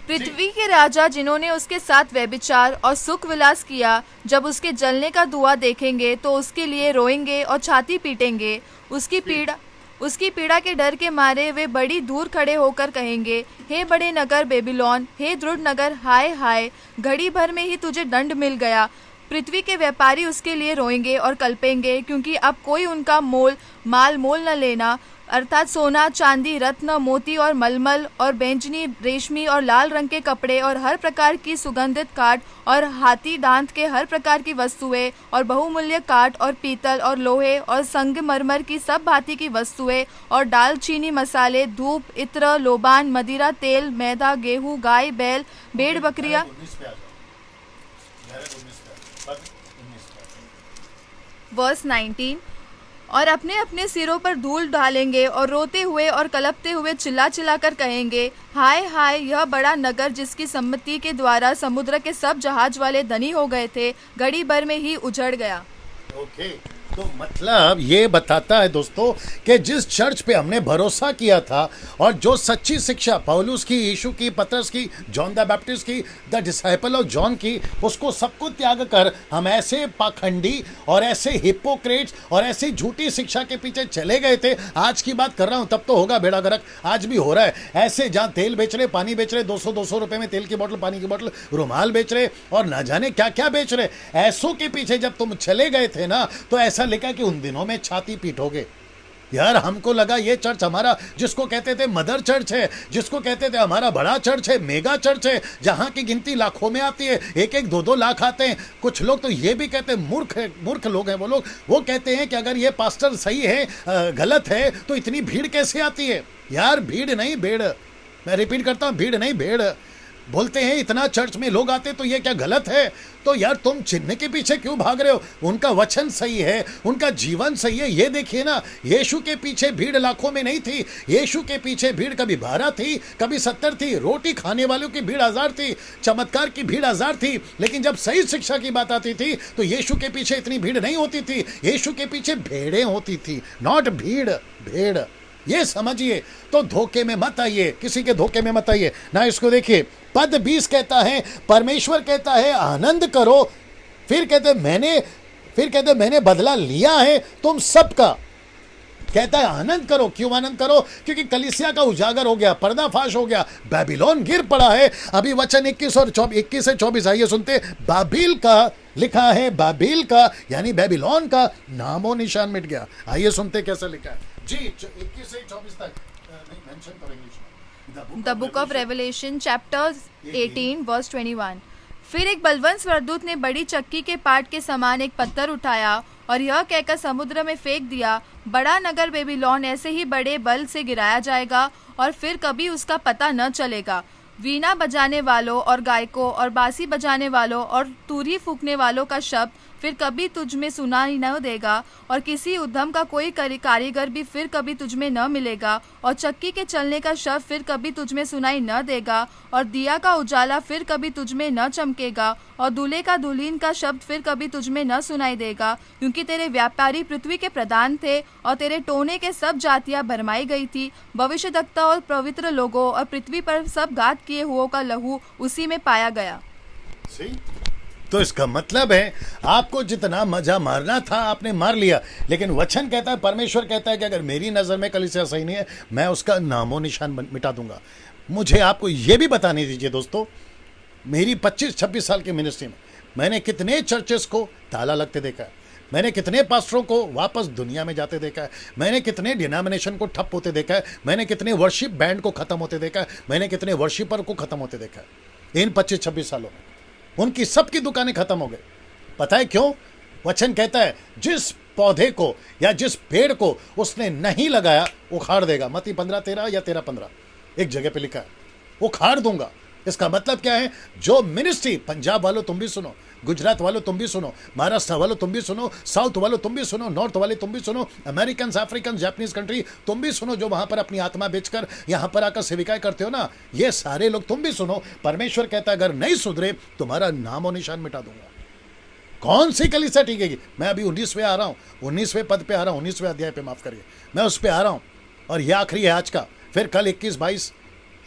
Speaker 3: पृथ्वी के राजा जिन्होंने उसके साथ व्यभिचार और सुख विलास किया, जब उसके जलने का धुआं देखेंगे तो उसके लिए रोएंगे और छाती पीटेंगे। उसकी पीड़ा के डर के मारे वे बड़ी दूर खड़े होकर कहेंगे, हे बड़े नगर बेबीलोन, हे दृढ़ नगर, हाय हाय, घड़ी भर में ही तुझे दंड मिल गया। पृथ्वी के व्यापारी उसके लिए रोएंगे और कल्पेंगे, क्योंकि अब कोई उनका मोल न लेना, अर्थात सोना, चांदी, रत्न, मोती और मलमल और बैंगनी, रेशमी और लाल रंग के कपड़े और हर प्रकार की सुगंधित काठ और हाथी दांत के हर प्रकार की वस्तुएं और बहुमूल्य काठ और पीतल और लोहे और संगमरमर की सब भांति की वस्तुएं और दालचीनी, मसाले, धूप, इत्र, लोबान, मदिरा, तेल, मैदा, गेहूं, गाय, बैल, भेड़, बकरियां। वर्स 19, और अपने अपने सिरों पर धूल डालेंगे और रोते हुए और कलपते हुए चिल्ला कर कहेंगे, हाय हाय, यह बड़ा नगर जिसकी सम्मति के द्वारा समुद्र के सब जहाज वाले धनी हो गए थे, घड़ी भर में ही उजड़ गया।
Speaker 1: ओके, तो मतलब ये बताता है दोस्तों कि जिस चर्च पे हमने भरोसा किया था और जो सच्ची शिक्षा पौलुस की, यीशु की, पतरस की, जॉन द बैप्टिस्ट की, द डिसाइपल ऑफ जॉन की, उसको सबको त्याग कर हम ऐसे पाखंडी और ऐसे हिपोक्रेट्स और ऐसी झूठी शिक्षा के पीछे चले गए थे। आज की बात कर रहा हूं, तब तो होगा बेड़ा गर्क, आज भी हो रहा है। ऐसे जहां तेल बेच रहे, पानी बेच रहे, 200 रुपए में तेल की बोतल, पानी की बोतल, रुमाल बेच रहे और ना जाने क्या क्या बेच रहे, ऐसों के पीछे जब तुम चले गए थे ना, तो ऐसा लिखा कि उन दिनों में छाती पीटोगे। यार हमको लगा ये चर्च हमारा, जिसको कहते थे मदर चर्च है, जिसको कहते थे हमारा बड़ा चर्च है, मेगा चर्च है, जहां की गिनती लाखों में आती है, 1-2 लाख आते हैं। कुछ लोग तो ये भी कहते हैं, मूर्ख लोग हैं वो लोग, वो कहते हैं कि अगर ये पास्टर सही है, गलत है, तो इतनी भीड़ कैसे आती है। यार भीड़ नहीं भेड़, मैं रिपीट करता हूं, भीड़ नहीं भेड़। बोलते हैं इतना चर्च में लोग आते तो ये क्या गलत है? तो यार तुम चिन्ह के पीछे क्यों भाग रहे हो? उनका वचन सही है, उनका जीवन सही है। ये देखिए ना, यीशु के पीछे भीड़ लाखों में नहीं थी। यीशु के पीछे भीड़ कभी 12 थी, कभी 70 थी। रोटी खाने वालों की भीड़ 1000 थी, चमत्कार की भीड़ 1000 थी। लेकिन जब सही शिक्षा की बात आती थी तो यीशु के पीछे इतनी भीड़ नहीं होती थी। यीशु के पीछे भेड़ें होती थी, नॉट भीड़, भेड़। ये समझिए। तो धोखे में मत आइए, किसी के धोखे में मत आइए ना। इसको देखिए, पद 20 कहता है, परमेश्वर कहता है आनंद करो। फिर कहते मैंने बदला लिया है तुम सबका। कहता है आनंद करो। क्यों आनंद करो? क्योंकि कलीसिया का उजागर हो गया, पर्दाफाश हो गया, बाबिलोन गिर पड़ा है। अभी वचन 21 से 24 आइए सुनते। बाबिल का लिखा है, बाबिल का यानी बाबिलोन का नामो निशान मिट गया। आइए सुनते कैसे लिखा है जी। 21 से 24 तक नहीं मेंशन करेंगे।
Speaker 3: The book of Revelation chapter 18 verse 21। फिर एक बलवंत स्वर्गदूत ने बड़ी चक्की के पाट के समान एक पत्थर उठाया और यह कहकर समुद्र में फेंक दिया, बड़ा नगर बेबीलोन ऐसे ही बड़े बल से गिराया जाएगा और फिर कभी उसका पता न चलेगा। वीणा बजाने वालों और गायकों और बांसुरी बजाने वालों और तुरही फूंकने वालों का शब्द फिर कभी तुझ में सुना ही न देगा, और किसी उद्यम का कोई कारीगर भी फिर कभी तुझ में न मिलेगा, और चक्की के चलने का शब्द फिर कभी तुझ में सुनाई न देगा, और दिया का उजाला फिर कभी तुझ में न चमकेगा, और दूल्हे का दुल्हन का शब्द फिर कभी तुझ में न सुनाई देगा, क्योंकि तेरे व्यापारी पृथ्वी के प्रधान थे और तेरे टोने के सब जातियां भरमाई गई थी। भविष्यद्वक्ता और पवित्र लोगों और पृथ्वी पर सब घात किए हुओं का लहू उसी में पाया गया।
Speaker 1: तो इसका मतलब है आपको जितना मजा मारना था आपने मार लिया। लेकिन वचन कहता है, परमेश्वर कहता है कि अगर मेरी नजर में कलीसिया सही नहीं है, मैं उसका नामो निशान मिटा दूंगा। मुझे आपको यह भी बताने दीजिए दोस्तों, मेरी 25-26 साल की मिनिस्ट्री में मैंने कितने चर्चेस को ताला लगते देखा है, मैंने कितने पास्टरों को वापस दुनिया में जाते देखा है, मैंने कितने डिनोमिनेशन को ठप होते देखा है, मैंने कितने वर्शिप बैंड को खत्म होते देखा है, मैंने कितने वर्शिपर को खत्म होते देखा है। इन 25-26 सालों में उनकी सबकी दुकानें खत्म हो गई। पता है क्यों? वचन कहता है जिस पौधे को या जिस पेड़ को उसने नहीं लगाया उखाड़ देगा। मत्ती 15:13 या 13:15 एक जगह पे लिखा है, उखाड़ दूंगा। इसका मतलब क्या है? जो मिनिस्ट्री, पंजाब वालों तुम भी सुनो, गुजरात वालों तुम भी सुनो, महाराष्ट्र वालों तुम भी सुनो, साउथ वालों तुम भी सुनो, नॉर्थ वाले तुम भी सुनो, अमेरिकन, अफ्रीकन, जापानीज कंट्री तुम भी सुनो, जो वहां पर अपनी आत्मा बेचकर यहां पर आकर सेविकाएं करते हो ना, ये सारे लोग तुम भी सुनो। परमेश्वर कहता है अगर नहीं सुधरे तुम्हारा नाम और निशान मिटा दूंगा। कौन सी कलीसिया टिकेगी? मैं अभी 19वें आ रहा हूं, 19वें पद पे आ रहा हूं, 19वें अध्याय पे, माफ करिए, मैं उस पर आ रहा हूं और यह आखिरी है आज का। फिर कल 20,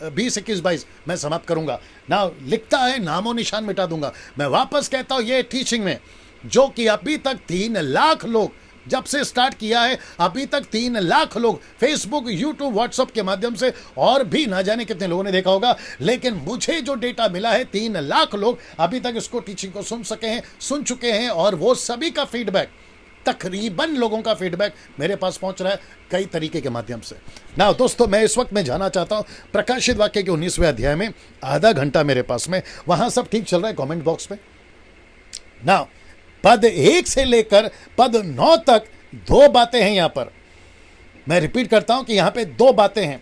Speaker 1: 21, 22 मैं समाप्त करूंगा ना। लिखता है नामो निशान मिटा दूंगा। मैं वापस कहता हूं ये टीचिंग में, जो कि अभी तक 3 लाख लोग, जब से स्टार्ट किया है अभी तक 3 लाख लोग फेसबुक, यूट्यूब, व्हाट्सएप के माध्यम से, और भी ना जाने कितने लोगों ने देखा होगा, लेकिन मुझे जो डेटा मिला है 3 लाख लोग अभी तक इसको टीचिंग को सुन चुके हैं। और वो सभी का फीडबैक, तकरीबन लोगों का फीडबैक मेरे पास पहुंच रहा है कई तरीके के माध्यम से ना। दोस्तों मैं इस वक्त में जाना चाहता हूं प्रकाशित वाक्य के 19वें अध्याय में। आधा घंटा मेरे पास में, वहां सब ठीक चल रहा है कमेंट बॉक्स पे ना। पद 1 से लेकर पद 9 तक 2 बातें हैं यहां पर। मैं रिपीट करता हूं कि यहां पे 2 बातें हैं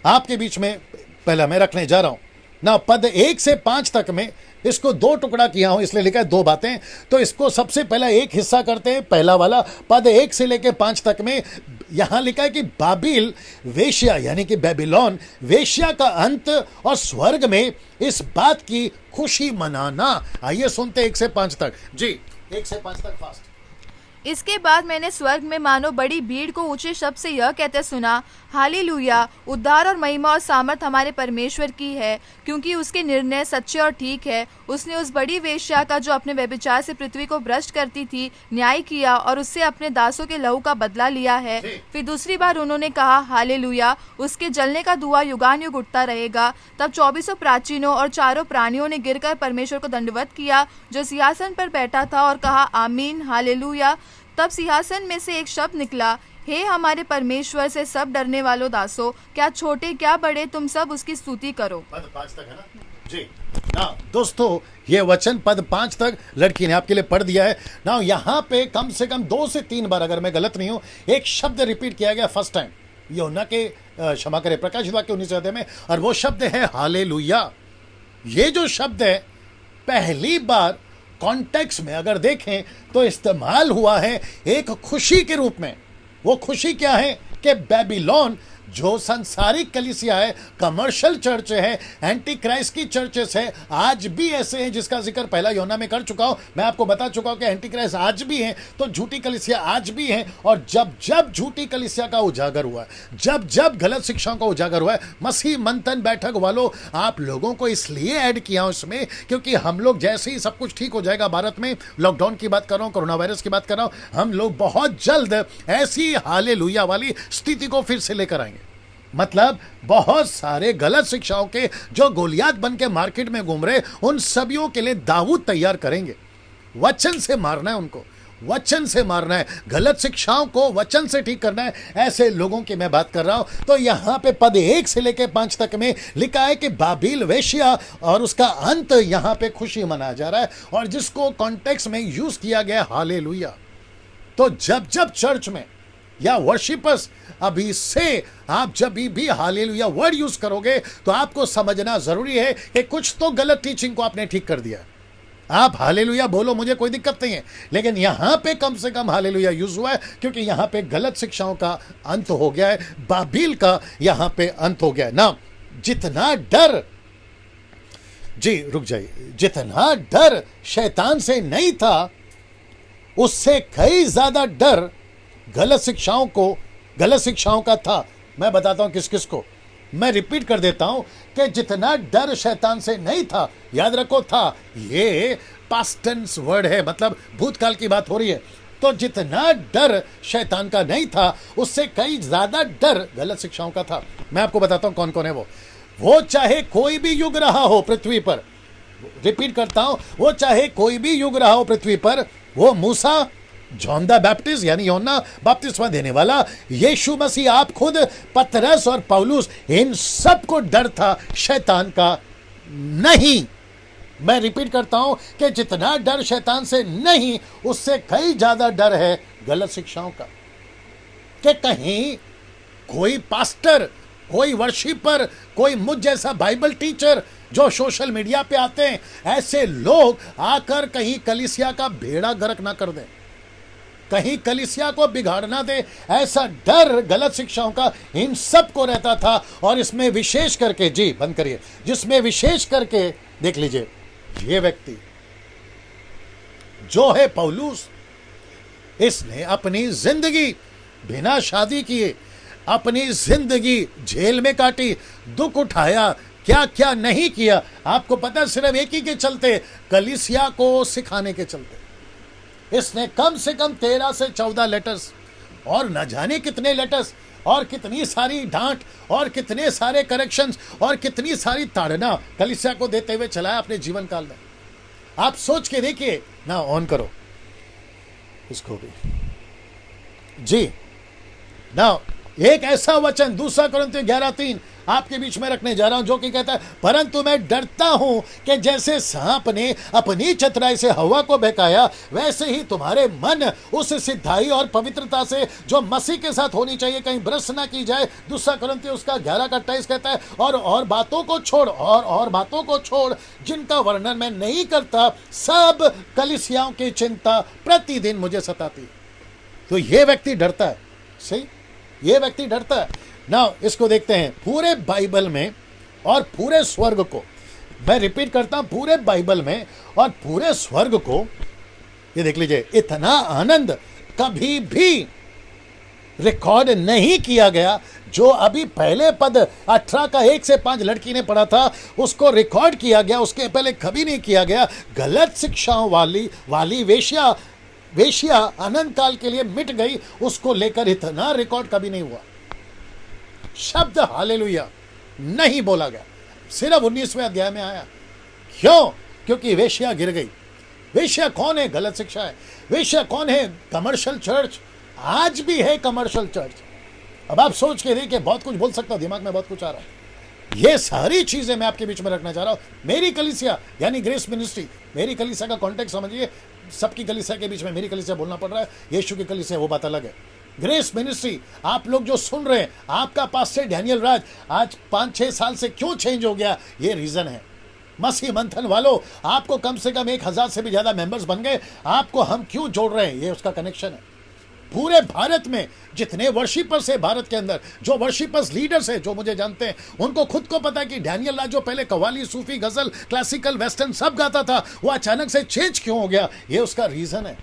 Speaker 1: आपके बीच में। पहला मैं रखने जा रहा हूं ना, पद 1 से 5 तक में इसको 2 टुकड़ा किया हूं, इसलिए लिखा है 2 बातें। तो इसको सबसे पहला एक हिस्सा करते हैं, पहला वाला पद 1 से लेकर 5 तक में। यहां लिखा है कि बाबिल वेश्या यानी कि बेबीलोन वेश्या का अंत और स्वर्ग में इस बात की खुशी मनाना। आइए सुनते 1 से 5 तक जी, 1 से 5 तक फास्ट।
Speaker 3: इसके बाद मैंने स्वर्ग में मानो बड़ी भीड़ को ऊंचे शब्द से यह कहते सुना, हालेलुया, उद्धार और महिमा और सामर्थ हमारे परमेश्वर की है, क्योंकि उसके निर्णय सच्चे और ठीक है। उसने उस बड़ी वेश्या का, जो अपने व्यभिचार से पृथ्वी को भ्रष्ट करती थी, न्याय किया और उससे अपने दासों के लहू का बदला लिया है। फिर दूसरी बार उन्होंने कहा, हालेलुया, उसके जलने का धुआं युगान युग उठता रहेगा। तब 24 प्राचीनों और 4 प्राणियों ने गिरकर परमेश्वर को दंडवत किया, जो सिंहासन पर बैठा था, और कहा, आमीन, हालेलुया। तब सिंहासन में से एक शब्द निकला, हे हमारे परमेश्वर से सब डरने वालों दासों, क्या छोटे क्या बड़े, तुम सब उसकी स्तुति करो।
Speaker 1: पद 5 तक है ना जी ना। दोस्तों ये वचन पद 5 तक लड़की ने आपके लिए पढ़ दिया है ना। यहाँ पे कम से कम 2 से 3 बार, अगर मैं गलत नहीं हूं, एक शब्द रिपीट किया गया फर्स्ट टाइम यूहन्ना के, क्षमा करें, प्रकाशित वाक्य 19 अध्याय में, और वो शब्द है हालेलुया। ये जो शब्द है पहली बार कॉन्टेक्स्ट में अगर देखें तो इस्तेमाल हुआ है एक खुशी के रूप में। वो खुशी क्या है कि बेबीलोन जो सांसारिक कलीसिया है, कमर्शियल चर्च है, एंटी क्राइस्ट की चर्चेस है, आज भी ऐसे हैं जिसका जिक्र पहला यूहन्ना में कर चुका हूं। मैं आपको बता चुका हूं कि एंटी क्राइस्ट आज भी हैं, तो झूठी कलीसिया आज भी हैं। और जब जब झूठी कलीसिया का उजागर हुआ है, जब जब गलत शिक्षाओं का उजागर हुआ है, मसीह मंथन बैठक वालों, आप लोगों को इसलिए ऐड किया हूं इसमें क्योंकि हम लोग जैसे ही सब कुछ ठीक हो जाएगा भारत में, लॉकडाउन की बात कर रहा हूं, कोरोना वायरस की बात कर रहा हूं, हम लोग बहुत जल्द ऐसी हालेलुया वाली स्थिति को फिर से लेकर आएंगे। मतलब बहुत सारे गलत शिक्षाओं के जो गोलियात बन के मार्केट में घूम रहे, उन सबियों के लिए दाऊद तैयार करेंगे। वचन से मारना है उनको, वचन से मारना है, गलत शिक्षाओं को वचन से ठीक करना है। ऐसे लोगों की मैं बात कर रहा हूं। तो यहां पे पद 1 से लेकर 5 तक में लिखा है कि बाबिल वेश्या और उसका अंत यहां पे खुशी मनाया जा रहा है, और जिसको कॉन्टेक्स्ट में यूज किया गया हालेलुया। तो जब जब चर्च में या वर्शिपर्स, अभी से आप जब भी हालेलुया वर्ड यूज करोगे तो आपको समझना जरूरी है कि कुछ तो गलत टीचिंग को आपने ठीक कर दिया। आप हालेलुया बोलो, मुझे कोई दिक्कत नहीं है, लेकिन यहां पे कम से कम हालेलुया यूज हुआ है क्योंकि यहां पे गलत शिक्षाओं का अंत हो गया है, बाबिल का यहां पे अंत हो गया है ना। जितना डर, जी रुक जाइए, जितना डर शैतान से नहीं था, उससे कई ज्यादा डर गलत शिक्षाओं का था। मैं बताता हूं किस किस को, मैं रिपीट कर देता हूं कि जितना डर शैतान से नहीं था, याद रखो था, ये पास्ट टेंस वर्ड है, मतलब भूतकाल की बात हो रही है। तो जितना डर शैतान का नहीं था, उससे कई ज्यादा डर गलत शिक्षाओं का था। मैं आपको बताता हूं कौन कौन है वो चाहे कोई भी युग रहा हो पृथ्वी पर, रिपीट करता हूं, वो चाहे कोई भी युग रहा हो पृथ्वी पर, वो मूसा, जॉन द बैप्टिस्ट यानी यूहन्ना बपतिस्मा देने वाला, यीशु मसीह, आप खुद, पतरस और पौलुस, इन सब को डर था, शैतान का नहीं। मैं रिपीट करता हूं कि जितना डर शैतान से नहीं, उससे कई ज्यादा डर है गलत शिक्षाओं का। कि कहीं कोई पास्टर, कोई वर्शिपर, कोई मुझ जैसा बाइबल टीचर जो सोशल मीडिया पे आते हैं, ऐसे लोग आकर कहीं कलीसिया का बेड़ा गर्क ना कर दें, कहीं कलीसिया को बिगाड़ ना दे, ऐसा डर गलत शिक्षाओं का इन सब को रहता था। और इसमें विशेष करके, जी बंद करिए, जिसमें विशेष करके देख लीजिए, ये व्यक्ति जो है पौलुस, इसने अपनी जिंदगी बिना शादी किए, अपनी जिंदगी जेल में काटी, दुख उठाया, क्या क्या नहीं किया। आपको पता, सिर्फ एक ही के चलते, कलीसिया को सिखाने के चलते इसने कम से कम 13 से 14 लेटर्स और न जाने कितने लेटर्स और कितनी सारी डांट और कितने सारे करेक्शंस और कितनी सारी ताड़ना कलीसिया को देते हुए चलाया अपने जीवन काल में। आप सोच के देखिए ना, ऑन करो इसको भी, जी ना। एक ऐसा वचन 2 कुरिन्थियों 11:3 आपके बीच में रखने जा रहा हूं, जो कि कहता है, परंतु मैं डरता हूं कि जैसे सांप ने अपनी चतुराई से हवा को बहकाया, वैसे ही तुम्हारे मन उस सिद्धाई और पवित्रता से जो मसीह के साथ होनी चाहिए कहीं भ्रष्ट ना की जाए। 2 कुरिन्थियों 11:28 कहता है, और बातों को छोड़, और बातों को छोड़ जिनका वर्णन मैं नहीं करता, सब कलीसियाओं की चिंता प्रतिदिन मुझे सताती। तो ये व्यक्ति डरता है, सही, ये व्यक्ति डरता है ना। इसको देखते हैं पूरे बाइबल में और पूरे स्वर्ग को, मैं रिपीट करता हूं, पूरे बाइबल में और पूरे स्वर्ग को, ये देख लीजिए, इतना आनंद कभी भी रिकॉर्ड नहीं किया गया जो अभी पहले पद 18 का 1 से 5 लड़की ने पढ़ा था, उसको रिकॉर्ड किया गया, उसके पहले कभी नहीं किया गया। गलत शिक्षाओं वाली वेश्या अनंत काल के लिए मिट गई, उसको लेकर इतना रिकॉर्ड कभी नहीं हुआ। शब्द हालेलुया नहीं बोला गया, सिर्फ 19वें अध्याय में आया। क्यों? क्योंकि वेश्या गिर गई। वेश्या कौन है? गलत शिक्षा है। वेश्या कौन है? Commercial church. आज भी है कमर्शियल चर्च। अब आप सोच के देखिए, बहुत कुछ बोल सकता हूं, दिमाग में बहुत कुछ आ रहा है। ये सारी चीजें मैं आपके बीच में रखना चाह रहा हूं। मेरी कलीसिया यानी ग्रेस मिनिस्ट्री, मेरी कलीसिया का कॉन्टेक्स्ट समझिए, सबकी कलीसिया के बीच में मेरी कलीसिया बोलना पड़ रहा है, यीशु की कलीसिया वो बात अलग है। ग्रेस मिनिस्ट्री, आप लोग जो सुन रहे हैं, आपका पास्टर डैनियल राज आज 5-6 साल से क्यों चेंज हो गया, ये रीजन है। मसीह मंथन वालों, आपको कम से कम 1000 से भी ज्यादा मेंबर्स बन गए, आपको हम क्यों जोड़ रहे हैं, ये उसका कनेक्शन है। पूरे भारत में जितने वर्शिपर्स है, भारत के अंदर जो वर्शिपर्स लीडर्स है, जो मुझे जानते हैं, उनको खुद को पता है कि डैनियल राज जो पहले कव्वाली, सूफी, गजल, क्लासिकल, वेस्टर्न सब गाता था, वो अचानक से चेंज क्यों हो गया। ये उसका रीजन है,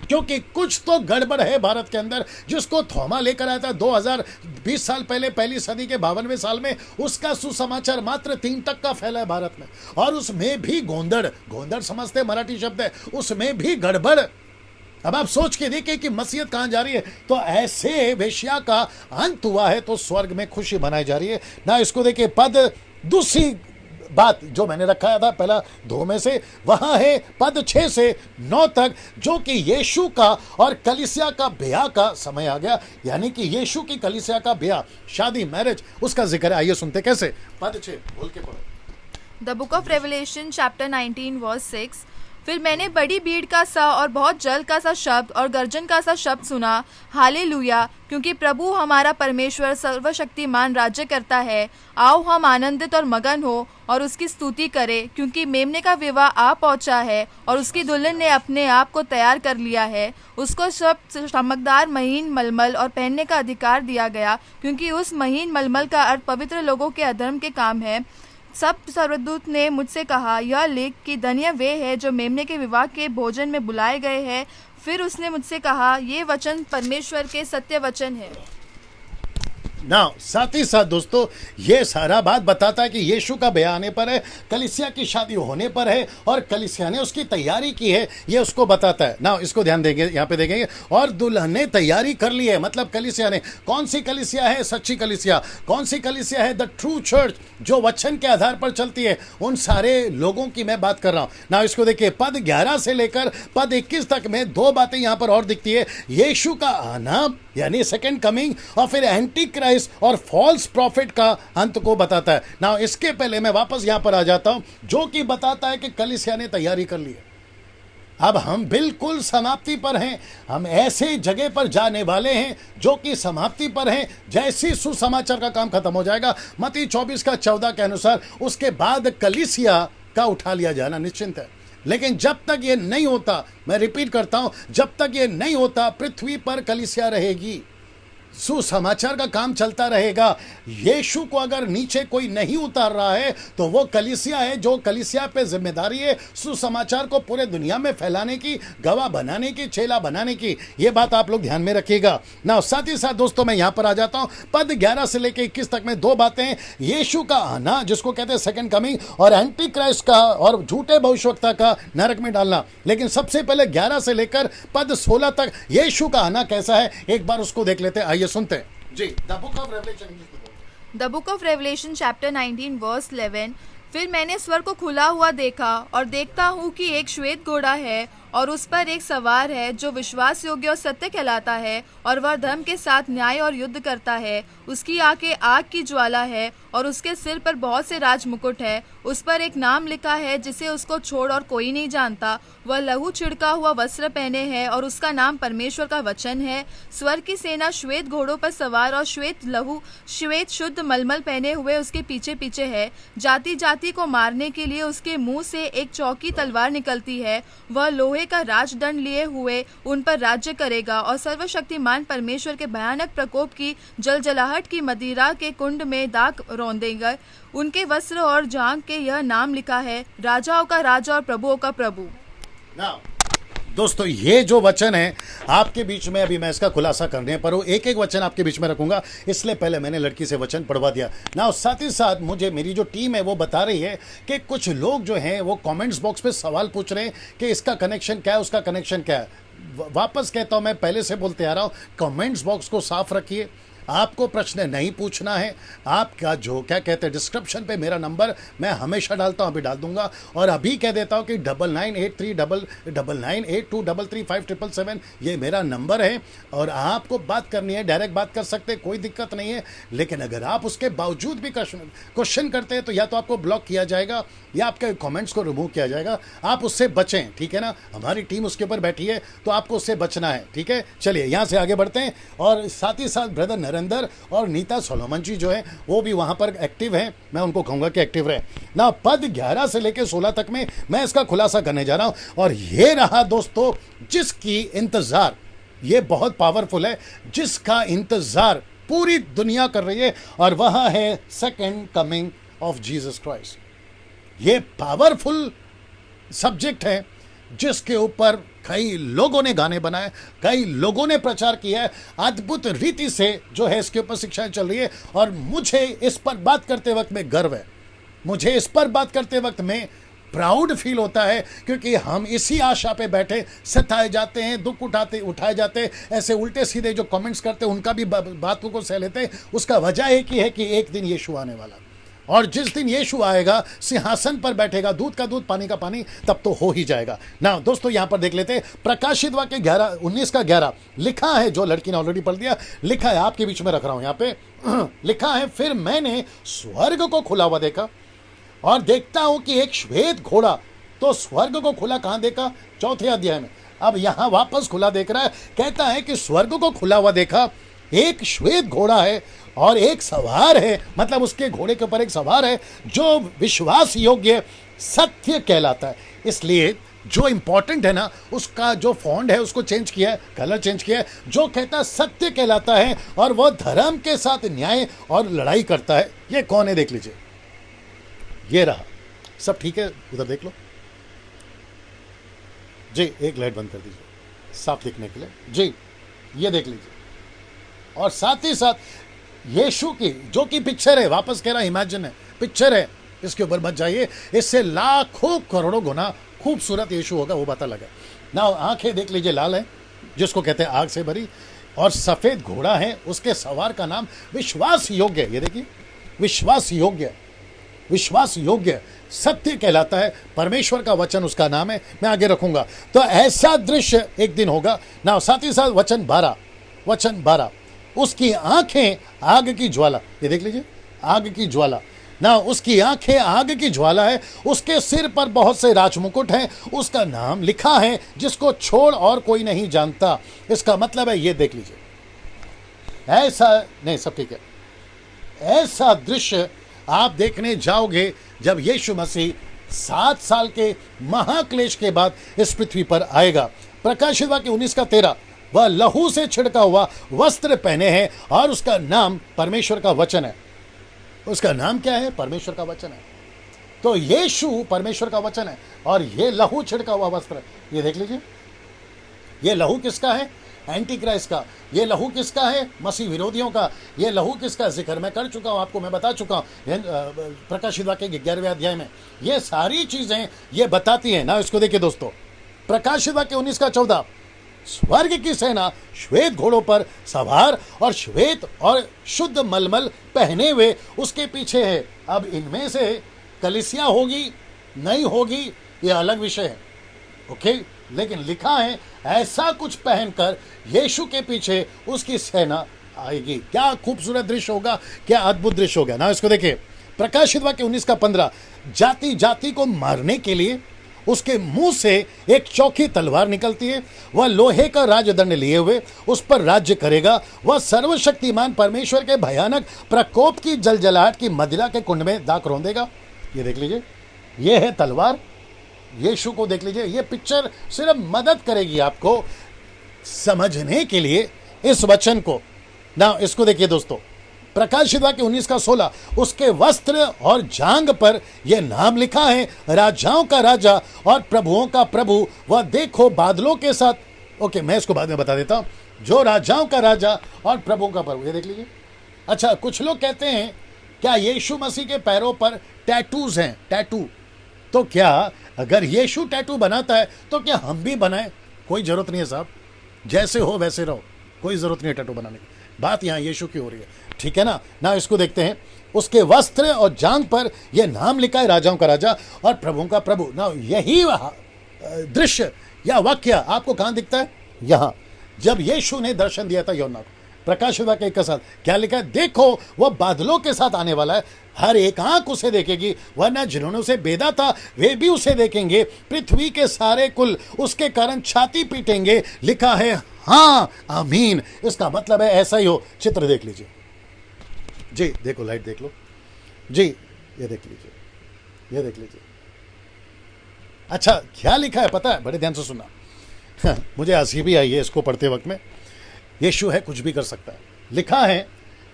Speaker 1: क्योंकि कुछ तो गड़बड़ है भारत के अंदर। जिसको थोमा लेकर आया था 2020 साल पहले, पहली सदी के 52वें साल में, उसका सुसमाचार मात्र 3 तक का फैला है भारत में, और उसमें भी गोंदड़, गोंदड़ समझते मराठी शब्द है, उसमें भी गड़बड़। अब आप सोच के देखिए कि मसीहत कहां जा रही है। तो ऐसे वेश्या का अंत हुआ है तो स्वर्ग में खुशी मनाई जा रही है ना। इसको देखिए पद, दूसरी बात जो मैंने रखा था पहला 2 में से, वहां है पद 6 से 9 तक, जो कि यीशु का और कलीसिया का ब्याह का समय आ गया, यानी कि यीशु की कलीसिया का ब्याह, शादी, मैरिज, उसका जिक्र है। आइए सुनते कैसे। पद 6 बोल के पढ़ो।
Speaker 3: The book of Revelation chapter 19 verse 6। फिर मैंने बड़ी भीड़ का सा और बहुत जल का सा शब्द और गर्जन का सा शब्द सुना, हालेलुया, क्योंकि प्रभु हमारा परमेश्वर सर्वशक्तिमान राज्य करता है। आओ हम आनंदित और मगन हो और उसकी स्तुति करें, क्योंकि मेमने का विवाह आ पहुंचा है और उसकी दुल्हन ने अपने आप को तैयार कर लिया है। उसको सब चमकदार महीन मलमल और पहनने का अधिकार दिया गया, क्योंकि उस महीन मलमल का अर्थ पवित्र लोगों के अधर्म के काम है। सब सर्वदूत ने मुझसे कहा, यह लिख कि धन्य वे हैं जो मेमने के विवाह के भोजन में बुलाए गए हैं। फिर उसने मुझसे कहा, ये वचन परमेश्वर के सत्य वचन है।
Speaker 1: ना साथ ही साथ दोस्तों, ये सारा बात बताता है कि यीशु का ब्याह आने पर है, कलीसिया की शादी होने पर है, और कलीसिया ने उसकी तैयारी की है, ये उसको बताता है ना। इसको ध्यान देंगे, यहाँ पे देखेंगे, और दुल्हन ने तैयारी कर ली है, मतलब कलीसिया ने। कौन सी कलीसिया है? सच्ची कलीसिया। कौन सी कलीसिया है? द ट्रू चर्च, जो वचन के आधार पर चलती है। उन सारे लोगों की मैं बात कर रहा हूँ ना। इसको देखिए, पद 11 से लेकर पद 21 तक में 2 बातें यहाँ पर और दिखती है। यीशु का आना यानी सेकंड कमिंग, और फिर एंटी क्राइस्ट और फॉल्स प्रॉफिट का अंत को बताता है ना। इसके पहले मैं वापस यहां पर आ जाता हूं, जो कि बताता है कि कलीसिया ने तैयारी कर ली है। अब हम बिल्कुल समाप्ति पर हैं, हम ऐसे जगह पर जाने वाले हैं जो कि समाप्ति पर हैं। जैसे सुसमाचार का काम खत्म हो जाएगा, मत्ती 24:14 के अनुसार, उसके बाद कलीसिया का उठा लिया जाना निश्चिंत है। लेकिन जब तक ये नहीं होता, मैं रिपीट करता हूं, जब तक ये नहीं होता, पृथ्वी पर कलीसिया रहेगी, सुसमाचार का काम चलता रहेगा। यीशु को अगर नीचे कोई नहीं उतार रहा है तो वो कलीसिया है, जो कलीसिया पे जिम्मेदारी है सुसमाचार को पूरे दुनिया में फैलाने की, गवाह बनाने की, चेला बनाने की। ये बात आप लोग ध्यान में रखिएगा ना। साथ ही साथ दोस्तों, मैं यहां पर आ जाता हूं, पद 11 से लेकर 21 तक में 2 बातें हैं। यीशु का आना, जिसको कहते हैं सेकंड कमिंग, और एंटी क्राइस्ट का और झूठे भविष्यवक्ता का नरक में डालना। लेकिन सबसे पहले 11 से लेकर पद 16 तक यीशु का आना कैसा है, एक बार उसको देख लेते हैं। आइए सुनते हैं जी। The book of Revelation,
Speaker 3: the book of Revelation chapter 19 verse 11। फिर मैंने स्वर को खुला हुआ देखा, और देखता हूँ कि एक श्वेत घोड़ा है, और उस पर एक सवार है, जो विश्वास योग्य और सत्य कहलाता है, और वह धर्म के साथ न्याय और युद्ध करता है। उसकी आंखें आग की ज्वाला है, और उसके सिर पर बहुत से राज मुकुट है। उस पर एक नाम लिखा है जिसे उसको छोड़ और कोई नहीं जानता। वह लहू छिड़का हुआ वस्त्र पहने है, और उसका नाम परमेश्वर का वचन है। स्वर की सेना श्वेत घोड़ों पर सवार और श्वेत शुद्ध मलमल पहने हुए उसके पीछे पीछे है। जाति जाति को मारने के लिए उसके मुंह से एक चौकी तलवार निकलती है। वह लोहे का राजदंड लिए हुए उन पर राज्य करेगा, और सर्वशक्तिमान परमेश्वर के भयानक प्रकोप की जलजलाहट की मदिरा के कुंड में दाग रौंदेगा। उनके वस्त्र और जांघ के यह नाम लिखा है, राजाओं का राजा और प्रभुओं का प्रभु।
Speaker 1: ना दोस्तों, ये जो वचन है आपके बीच में, अभी मैं इसका खुलासा करने पर हूँ, एक एक वचन आपके बीच में रखूंगा, इसलिए पहले मैंने लड़की से वचन पढ़वा दिया ना। साथ ही साथ मुझे मेरी जो टीम है वो बता रही है कि कुछ लोग जो हैं वो कमेंट्स बॉक्स पे सवाल पूछ रहे हैं कि इसका कनेक्शन क्या है, उसका कनेक्शन क्या है। वापस कहता हूँ, मैं पहले से बोलते आ रहा हूँ, कमेंट्स बॉक्स को साफ रखिए। आपको प्रश्न नहीं पूछना है, आपका जो क्या कहते हैं, डिस्क्रिप्शन पे मेरा नंबर मैं हमेशा डालता हूँ, अभी डाल दूंगा, और अभी कह देता हूँ कि 99839982335377 ये मेरा नंबर है, और आपको बात करनी है, डायरेक्ट बात कर सकते हैं, कोई दिक्कत नहीं है। लेकिन अगर आप उसके बावजूद भी क्वेश्चन करते हैं तो या तो आपको ब्लॉक किया जाएगा या आपके कमेंट्स को रिमूव किया जाएगा। आप उससे बचें, ठीक है ना। हमारी टीम उसके ऊपर बैठी है तो आपको उससे बचना है, ठीक है। चलिए यहाँ से आगे बढ़ते हैं, और साथ ही साथ ब्रदर हरिंदर और नीता सोलोमन जी जो है वो भी वहाँ पर एक्टिव हैं, मैं उनको कहूँगा कि एक्टिव रहे ना। पद 11 से लेकर 16 तक में मैं इसका खुलासा करने जा रहा हूँ। और ये रहा दोस्तों जिसकी इंतज़ार, ये बहुत पावरफुल है, जिसका इंतज़ार पूरी दुनिया कर रही है, और वह है second coming of Jesus Christ. ये पावरफुल सब्जेक्ट है जिसके ऊपर कई लोगों ने गाने बनाए, कई लोगों ने प्रचार किया है, अद्भुत रीति से जो है इसके ऊपर शिक्षाएं चल रही है। और मुझे इस पर बात करते वक्त में गर्व है, मुझे इस पर बात करते वक्त में प्राउड फील होता है, क्योंकि हम इसी आशा पे बैठे सताए जाते हैं, दुख उठाए जाते हैं, ऐसे उल्टे सीधे जो कमेंट्स करते हैं उनका भी बातों को सह लेते हैं। उसका वजह एक ही है कि एक दिन यीशु आने वाला, और जिस दिन यीशु आएगा सिंहासन पर बैठेगा, दूध का दूध पानी का पानी, तब तो हो ही जाएगा ना। दोस्तों यहां पर देख लेते हैं प्रकाशित वाक्य 19 का 11 लिखा है, जो लड़की ने ऑलरेडी पढ़ दिया, लिखा है, आपके बीच में रख रहा हूं यहां पे लिखा है, फिर मैंने स्वर्ग को खुला हुआ देखा और देखता हूं कि एक श्वेत घोड़ा। तो स्वर्ग को खुला कहां देखा? 4 अध्याय में। अब यहां वापस खुला देख रहा है, कहता है कि स्वर्ग को खुला हुआ देखा, एक श्वेत घोड़ा है और एक सवार है, मतलब उसके घोड़े के ऊपर एक सवार है जो विश्वास योग्य सत्य कहलाता है। इसलिए जो इंपॉर्टेंट है ना, उसका जो फॉन्ट है उसको चेंज किया है, कलर चेंज किया है, जो कहता है सत्य कहलाता है और वह धर्म के साथ न्याय और लड़ाई करता है। ये कौन है देख लीजिए, ये रहा। सब ठीक है, उधर देख लो जी, एक लाइट बंद कर दीजिए साफ दिखने के लिए जी, ये देख लीजिए। और साथ ही साथ यीशु की जो कि पिक्चर है, वापस कह रहा इमेजिन है, पिक्चर है, इसके ऊपर मत जाइए, इससे लाखों करोड़ों गुना खूबसूरत यीशु होगा, वो पता लगा ना। आंखें देख लीजिए लाल है, जिसको कहते हैं आग से भरी, और सफेद घोड़ा है, उसके सवार का नाम विश्वास योग्य, ये देखिए विश्वास योग्य, विश्वास योग्य सत्य कहलाता है, परमेश्वर का वचन उसका नाम है। मैं आगे रखूंगा। तो ऐसा दृश्य एक दिन होगा ना। साथ ही साथ वचन 12 उसकी आंखें आग की ज्वाला, ये देख लीजिए आग की ज्वाला ना, उसकी आंखें आग की ज्वाला है, उसके सिर पर बहुत से राजमुकुट हैं, उसका नाम लिखा है जिसको छोड़ और कोई नहीं जानता। इसका मतलब है, ये देख लीजिए, ऐसा नहीं, सब ठीक है, ऐसा दृश्य आप देखने जाओगे जब यीशु मसीह 7 साल के महाक्लेश के बाद इस पृथ्वी पर आएगा। प्रकाशित वाक्य 19 का 13, वह लहू से छिड़का हुआ वस्त्र पहने हैं और उसका नाम परमेश्वर का वचन है। उसका नाम क्या है? परमेश्वर का वचन है। तो यीशु परमेश्वर का वचन है और ये लहू छिड़का हुआ वस्त्र, ये देख लीजिए, ये लहू किसका है? एंटी क्राइस्ट का। ये लहू किसका है? मसीह विरोधियों का। ये लहू किसका? जिक्र मैं कर चुका हूं, आपको मैं बता चुका हूं प्रकाशित वाक्य 11वें अध्याय में। ये सारी चीजें ये बताती हैं ना। इसको देखिए दोस्तों, प्रकाशित वाक्य 19 का 14, स्वर्ग की सेना श्वेत घोड़ों पर सवार और श्वेत और शुद्ध मलमल पहने हुए उसके पीछे है। अब इनमें से कलीसिया होगी नहीं होगी ये अलग विषय है, ओके, लेकिन लिखा है ऐसा कुछ पहनकर यीशु के पीछे उसकी सेना आएगी। क्या खूबसूरत दृश्य होगा, क्या अद्भुत दृश्य होगा ना। इसको देखिए, प्रकाशित वाक्य 19 का 15, जाति जाति को मारने के लिए उसके मुंह से एक चौकी तलवार निकलती है, वह लोहे का राजदंड लिए हुए उस पर राज्य करेगा। वह सर्वशक्तिमान परमेश्वर के भयानक प्रकोप की जलजलाहट की मदिरा के कुंड में दाख रौंदेगा। ये देख लीजिए, ये है तलवार, यीशु को देख लीजिए। ये पिक्चर सिर्फ मदद करेगी आपको समझने के लिए इस वचन को ना। इसको देखिए दोस्तों, प्रकाशित वाक्य 19 का 16, उसके वस्त्र और जांग पर यह नाम लिखा है, राजाओं का राजा और प्रभुओं का प्रभु। वह देखो बादलों के साथ। ओके, मैं इसको बाद में बता देता हूं। जो राजाओं का राजा और प्रभुओं का प्रभु, ये देख लीजिए। अच्छा, कुछ लोग कहते हैं क्या यीशु मसीह के पैरों पर टैटूज हैं? टैटू तो क्या अगर यीशु टैटू बनाता है तो क्या हम भी बनाएं? कोई जरूरत नहीं है साहब, जैसे हो वैसे रहो, कोई जरूरत नहीं है टैटू बनाने की। बात यहाँ यीशु की हो रही है, ठीक है ना। ना इसको देखते हैं, उसके वस्त्र और जांग पर यह नाम लिखा है, राजाओं का राजा और प्रभुओं का प्रभु। ना यही दृश्य या वाक्य आपको कहां दिखता है? यहां, जब यीशु ने दर्शन दिया था यूहन्ना को। प्रकाशित वाक्य के साथ क्या लिखा है? देखो वह बादलों के साथ आने वाला है, हर एक आंख उसे देखेगी, वरना जिन्होंने उसे बेदा था वे भी उसे देखेंगे, पृथ्वी के सारे कुल उसके कारण छाती पीटेंगे। लिखा है हाँ आमीन। इसका मतलब है ऐसा ही हो। चित्र देख लीजिए जी, देखो लाइट देख लो जी, ये देख लीजिए, ये देख लीजिए। अच्छा क्या लिखा है पता है? बड़े ध्यान से सुनना। मुझे हंसी भी आई है इसको पढ़ते वक्त में। यीशु है, कुछ भी कर सकता है।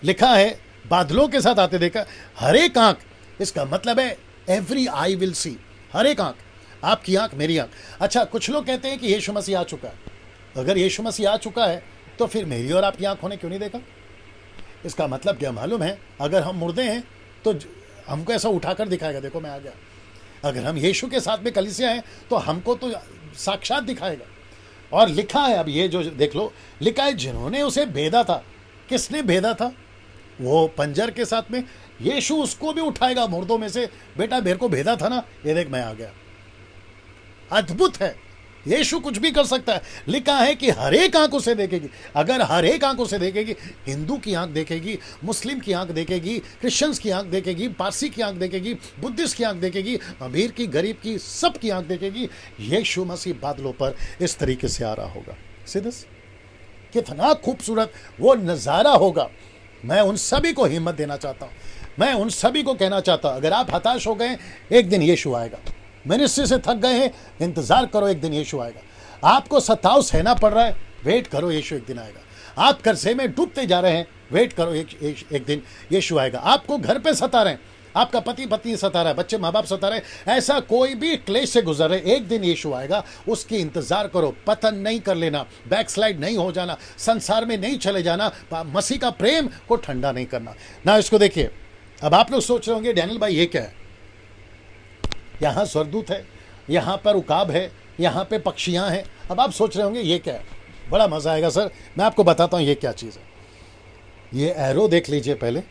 Speaker 1: लिखा है बादलों के साथ आते देखा, हर एक आंख, इसका मतलब है एवरी आई विल सी, हर एक आंख, आपकी आंख मेरी आंख। अच्छा कुछ लोग कहते हैं कि यीशु मसीह आ चुका है। अगर यीशु मसीह आ चुका है तो फिर मेरी और आपकी आंखों ने क्यों नहीं देखा? इसका मतलब क्या मालूम है? अगर हम मुर्दे हैं तो हमको ऐसा उठाकर दिखाएगा, देखो मैं आ गया। अगर हम यीशु के साथ में कलीसिया हैं तो हमको तो साक्षात दिखाएगा। और लिखा है, अब ये जो देख लो, लिखा है जिन्होंने उसे भेदा था। किसने भेदा था? वो पंजर के साथ में। यीशु उसको भी उठाएगा मुर्दों में से। बेटा मेरे को भेदा था ना, ये देख मैं आ गया। अद्भुत है, यीशु कुछ भी कर सकता है। लिखा है कि हर एक आंख उसे देखेगी। अगर हर एक आंख उसे देखेगी, हिंदू की आंख देखेगी, मुस्लिम की आंख देखेगी, क्रिश्चियंस की आंख देखेगी, पारसी की आंख देखेगी, बुद्धिस्ट की आंख देखेगी, अमीर की, गरीब की, सब की आंख देखेगी। यीशु मसीह बादलों पर इस तरीके से आ रहा होगा। सिद्धस कितना खूबसूरत वो नज़ारा होगा। मैं उन सभी को हिम्मत देना चाहता हूँ। मैं उन सभी को कहना चाहता हूँ, अगर आप हताश हो गए, एक दिन यीशु आएगा। मिनिस्ट्री से थक गए हैं, इंतजार करो, एक दिन यीशु आएगा। आपको सताव सहना पड़ रहा है, वेट करो, यीशु एक दिन आएगा। आप कर्जे में डूबते जा रहे हैं, वेट करो, एक दिन यीशु आएगा। आपको घर पे सता रहे हैं, आपका पति पत्नी सता रहा है, बच्चे माँ बाप सता रहे हैं, ऐसा कोई भी क्लेश से गुजर रहे, एक दिन यीशु आएगा, उसकी इंतजार करो। पतन नहीं कर लेना, बैकस्लाइड नहीं हो जाना, संसार में नहीं चले जाना, मसीह का प्रेम को ठंडा नहीं करना ना। इसको देखिए, अब आप लोग सोच रहे होंगे डैनियल भाई ये क्या है? यहाँ स्वर्गदूत है, यहाँ पर उकाब है, यहाँ पे पक्षियाँ हैं। अब आप सोच रहे होंगे ये क्या है? बड़ा मज़ा आएगा सर, मैं आपको बताता हूँ ये क्या चीज़ है। ये एरो देख लीजिए पहले,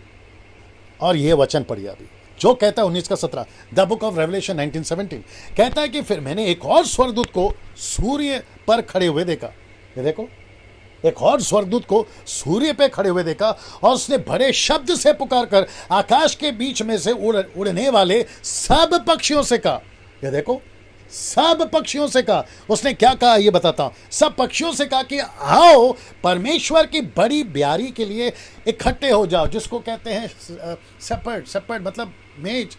Speaker 1: और ये वचन पढ़िए अभी जो कहता है 19 का 17, द बुक ऑफ रेवलेशन 19:17 कहता है कि फिर मैंने एक और स्वर्गदूत को सूर्य पर खड़े हुए देखा। ये देखो, एक और स्वर्गदूत को सूर्य पे खड़े हुए देखा, और उसने बड़े शब्द से पुकार कर आकाश के बीच में से उड़ने वाले सब पक्षियों से कहा। ये देखो, सब पक्षियों से कहा। उसने क्या कहा ये बताता हूं। सब पक्षियों से कहा कि आओ परमेश्वर की बड़ी ब्यारी के लिए इकट्ठे हो जाओ, जिसको कहते हैं सेपर्ड मतलब मेज,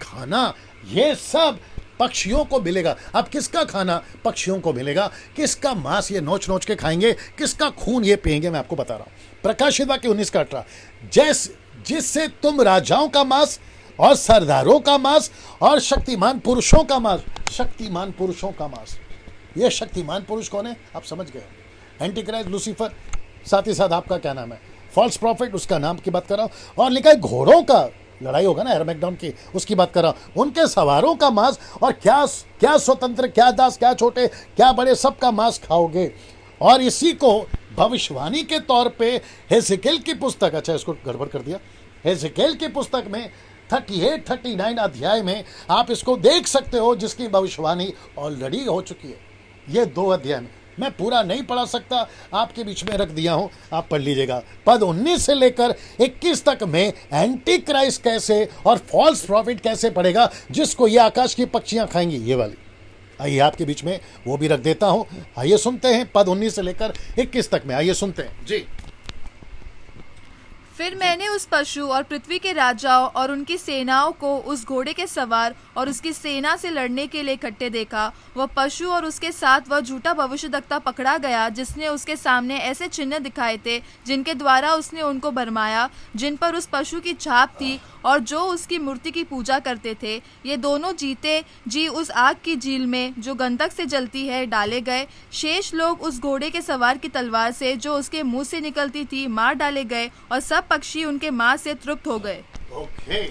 Speaker 1: खाना। ये सब पक्षियों को मिलेगा। अब किसका खाना पक्षियों को मिलेगा? किसका मांस ये नोच नोच के खाएंगे? किसका खून ये पिएंगे? मैं आपको बता रहा हूं। प्रकाशित वाक्य 19 का 18, जिससे तुम राजाओं का मांस और सरदारों का मांस और शक्तिमान पुरुषों का मांस। शक्तिमान पुरुषों का मांस, ये शक्तिमान पुरुष कौन है? आप समझ गए, एंटीक्राइस्ट, लूसीफर, साथ ही साथ आपका क्या नाम है, फॉल्स प्रॉफिट, उसका नाम की बात कर रहा हूं। और लिखा है घोड़ों का लड़ाई होगा ना, हैरमैगडॉन की, उसकी बात कर रहा हूं। उनके सवारों का मांस, और क्या स्वतंत्र, क्या दास, क्या छोटे, क्या बड़े, सबका मांस खाओगे। और इसी को भविष्यवाणी के तौर पे हेzekiel की पुस्तक, अच्छा इसको गड़बड़ कर दिया, हेzekiel की पुस्तक में 38-39 अध्याय में आप इसको देख सकते हो, जिसकी भविष्यवाणी ऑलरेडी हो चुकी है। ये 2 अध्याय में, मैं पूरा नहीं पढ़ा सकता, आपके बीच में रख दिया हूं, आप पढ़ लीजिएगा। पद 19 से लेकर 21 तक में एंटी क्राइस्ट कैसे और फॉल्स प्रॉफिट कैसे पड़ेगा, जिसको ये आकाश की पक्षियां खाएंगी, ये वाली। आइए आपके बीच में वो भी रख देता हूं। आइए सुनते हैं पद 19 से लेकर 21 तक में, आइए सुनते हैं जी।
Speaker 3: फिर मैंने उस पशु और पृथ्वी के राजाओं और उनकी सेनाओं को उस घोड़े के सवार और उसकी सेना से लड़ने के लिए इकट्ठे देखा। वह पशु और उसके साथ वह झूठा भविष्यद्वक्ता पकड़ा गया, जिसने उसके सामने ऐसे चिन्ह दिखाए थे जिनके द्वारा उसने उनको भरमाया, जिन पर उस पशु की छाप थी और जो उसकी मूर्ति की पूजा करते थे। ये दोनों जीते जी उस आग की झील में जो गंधक से जलती है डाले गए। शेष लोग उस घोड़े के सवार की तलवार से जो उसके मुंह से निकलती थी मार डाले गए, और सब पक्षी उनके मांस से तृप्त हो गए।
Speaker 1: ओके,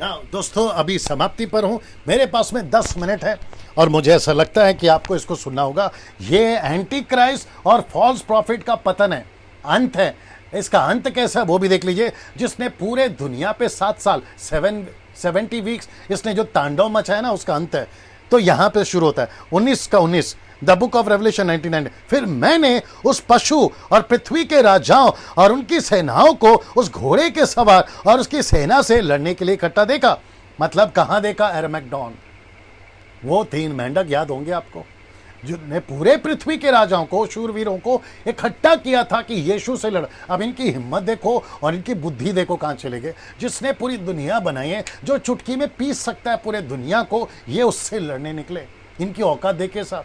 Speaker 1: नाउ दोस्तों अभी समाप्ति पर हूँ, मेरे पास में 10 मिनट है, और मुझे ऐसा लगता है कि आपको इसको सुनना होगा। ये एंटी क्राइस्ट और फॉल्स प्रॉफिट का पतन है, अंत है। इसका अंत कैसा है वो भी देख लीजिए। जिसने पूरे दुनिया पे 7 साल 70 वीक्स इसने जो तांडव मचाया ना, उसका अंत है। तो यहाँ पे शुरू होता है 19 का 19, द बुक ऑफ रेवलेशन 19:9। फिर मैंने उस पशु और पृथ्वी के राजाओं और उनकी सेनाओं को उस घोड़े के सवार और उसकी सेना से लड़ने के लिए इकट्ठा देखा। मतलब कहाँ देखा? हैरमैगडॉन। वो 3 मेंढक याद होंगे आपको। जिन्होंने पूरे पृथ्वी के राजाओं को, शूरवीरों को इकट्ठा किया था कि यीशु से लड़। अब इनकी हिम्मत देखो और इनकी बुद्धि देखो कहाँ चले गए। जिसने पूरी दुनिया बनाई है, जो चुटकी में पीस सकता है पूरे दुनिया को, ये उससे लड़ने निकले। इनकी औकात देखिए साहब,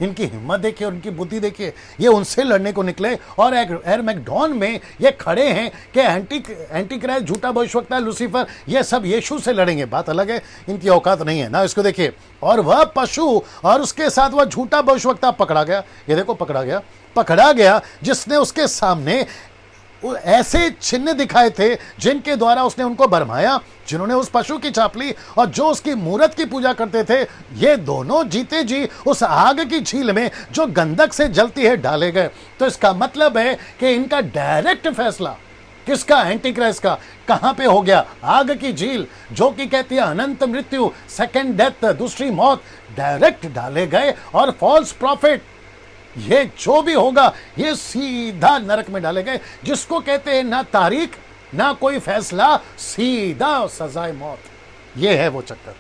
Speaker 1: इनकी हिम्मत देखिए और इनकी बुद्धि देखिए, ये उनसे लड़ने को निकले। और एरमैगडोन में ये खड़े हैं कि एंटी क्राइस्ट, झूठा भविष्यवक्ता, लूसीफर, ये सब यीशु से लड़ेंगे। बात अलग है, इनकी औकात नहीं है ना। इसको देखिए, और वह पशु और उसके साथ वह झूठा भविष्यवक्ता पकड़ा गया। ये देखो, पकड़ा गया जिसने उसके सामने ऐसे चिन्ह दिखाए थे जिनके द्वारा उसने उनको भरमाया, जिन्होंने उस पशु की छाप ली और जो उसकी मूरत की पूजा करते थे। ये दोनों जीते जी उस आग की झील में जो गंधक से जलती है डाले गए। तो इसका मतलब है कि इनका डायरेक्ट फैसला किसका? एंटी क्राइस्ट का। कहां पे हो गया? आग की झील, जो कि कहती है अनंत मृत्यु, सेकेंड डेथ, दूसरी मौत, डायरेक्ट डाले गए। और फॉल्स प्रॉफिट, ये जो भी होगा ये सीधा नरक में डाले गए, जिसको कहते हैं ना तारीख ना कोई फैसला, सीधा सजाए मौत। ये है वो चक्कर।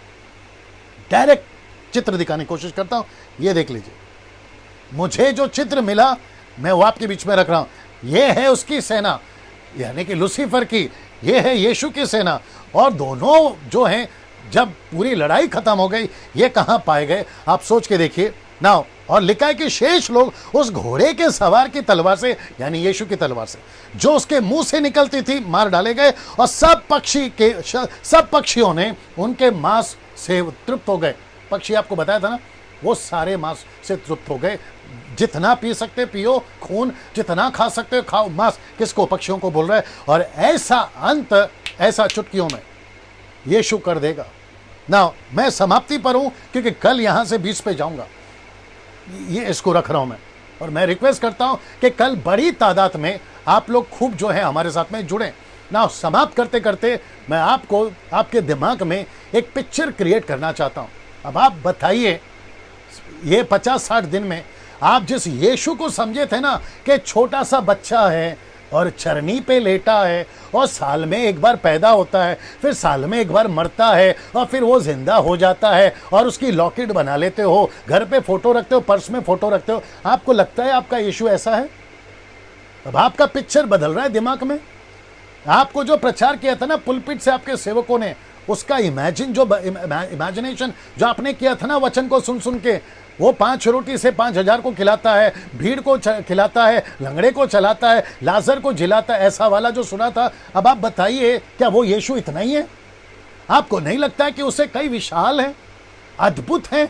Speaker 1: डायरेक्ट चित्र दिखाने की कोशिश करता हूं। ये देख लीजिए, मुझे जो चित्र मिला मैं वो आपके बीच में रख रहा हूं। ये है उसकी सेना, यानी कि लूसीफर की, ये है यीशु की सेना। और दोनों जो हैं, जब पूरी लड़ाई खत्म हो गई, ये कहां पाए गए? आप सोच के देखिए ना। और लिखा है कि शेष लोग उस घोड़े के सवार की तलवार से, यानी यीशु की तलवार से जो उसके मुंह से निकलती थी, मार डाले गए। और सब पक्षियों ने उनके मांस से तृप्त हो गए। पक्षी आपको बताया था ना, वो सारे मांस से तृप्त हो गए। जितना पी सकते पियो खून, जितना खा सकते खाओ मांस। किसको? पक्षियों को बोल रहा है। और ऐसा अंत, ऐसा चुटकियों में यीशु कर देगा ना। मैं समाप्ति पर हूं क्योंकि कल यहां से 20 पे जाऊंगा। ये इसको रख रहा हूं मैं। और मैं रिक्वेस्ट करता हूं कि कल बड़ी तादाद में आप लोग खूब जो है हमारे साथ में जुड़ें ना। समाप्त करते करते मैं आपको, आपके दिमाग में एक पिक्चर क्रिएट करना चाहता हूं। अब आप बताइए, ये 50-60 दिन में आप जिस यीशु को समझे थे ना कि छोटा सा बच्चा है और चरनी पे लेटा है और साल में एक बार पैदा होता है, फिर साल में एक बार मरता है और फिर वो जिंदा हो जाता है और उसकी लॉकेट बना लेते हो, घर पे फोटो रखते हो, पर्स में फोटो रखते हो। आपको लगता है आपका यीशु ऐसा है? अब आपका पिक्चर बदल रहा है दिमाग में। आपको जो प्रचार किया था ना पुलपिट से आपके सेवकों ने, उसका इमेजिनेशन जो आपने किया था ना वचन को सुन सुन के, वो 5 रोटी से 5,000 को खिलाता है, भीड़ को खिलाता है, लंगड़े को चलाता है, लाजर को जिलाता है, ऐसा वाला जो सुना था। अब आप बताइए, क्या वो यीशु इतना ही है? आपको नहीं लगता है कि उससे कई विशाल है, अद्भुत है,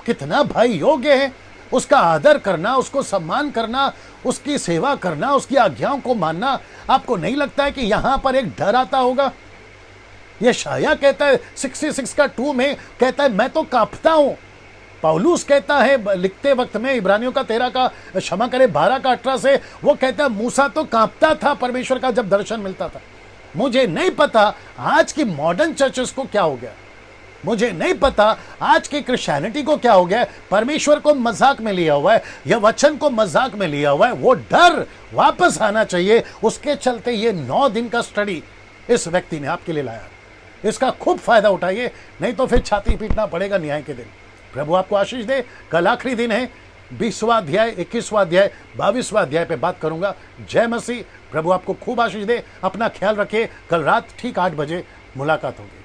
Speaker 1: कितना भाई योग्य है? उसका आदर करना, उसको सम्मान करना, उसकी सेवा करना, उसकी आज्ञाओं को मानना। आपको नहीं लगता है कि यहां पर एक डर आता होगा? यशायाह कहता है 66 का 2 में कहता है मैं तो कांपता हूं। पौलुस कहता है लिखते वक्त में इब्रानियों का 13 का, क्षमा करे 12 का 18 से, वो कहता है मूसा तो कांपता था परमेश्वर का जब दर्शन मिलता था। मुझे नहीं पता आज की मॉडर्न चर्चेस को क्या हो गया, मुझे नहीं पता आज की क्रिश्चियनिटी को क्या हो गया। परमेश्वर को मजाक में लिया हुआ है, यह वचन को मजाक में लिया हुआ है। वो डर वापस आना चाहिए। उसके चलते ये 9 दिन का स्टडी इस व्यक्ति ने आपके लिए लाया। इसका खूब फायदा उठाइए, नहीं तो फिर छाती पीटना पड़ेगा न्याय के दिन। प्रभु आपको आशीष दे। कल आखिरी दिन है, 20वां अध्याय, 21वां अध्याय, 22वां अध्याय पे बात करूंगा। जय मसीह। प्रभु आपको खूब आशीष दे। अपना ख्याल रखिए। कल रात ठीक 8 बजे मुलाकात होगी।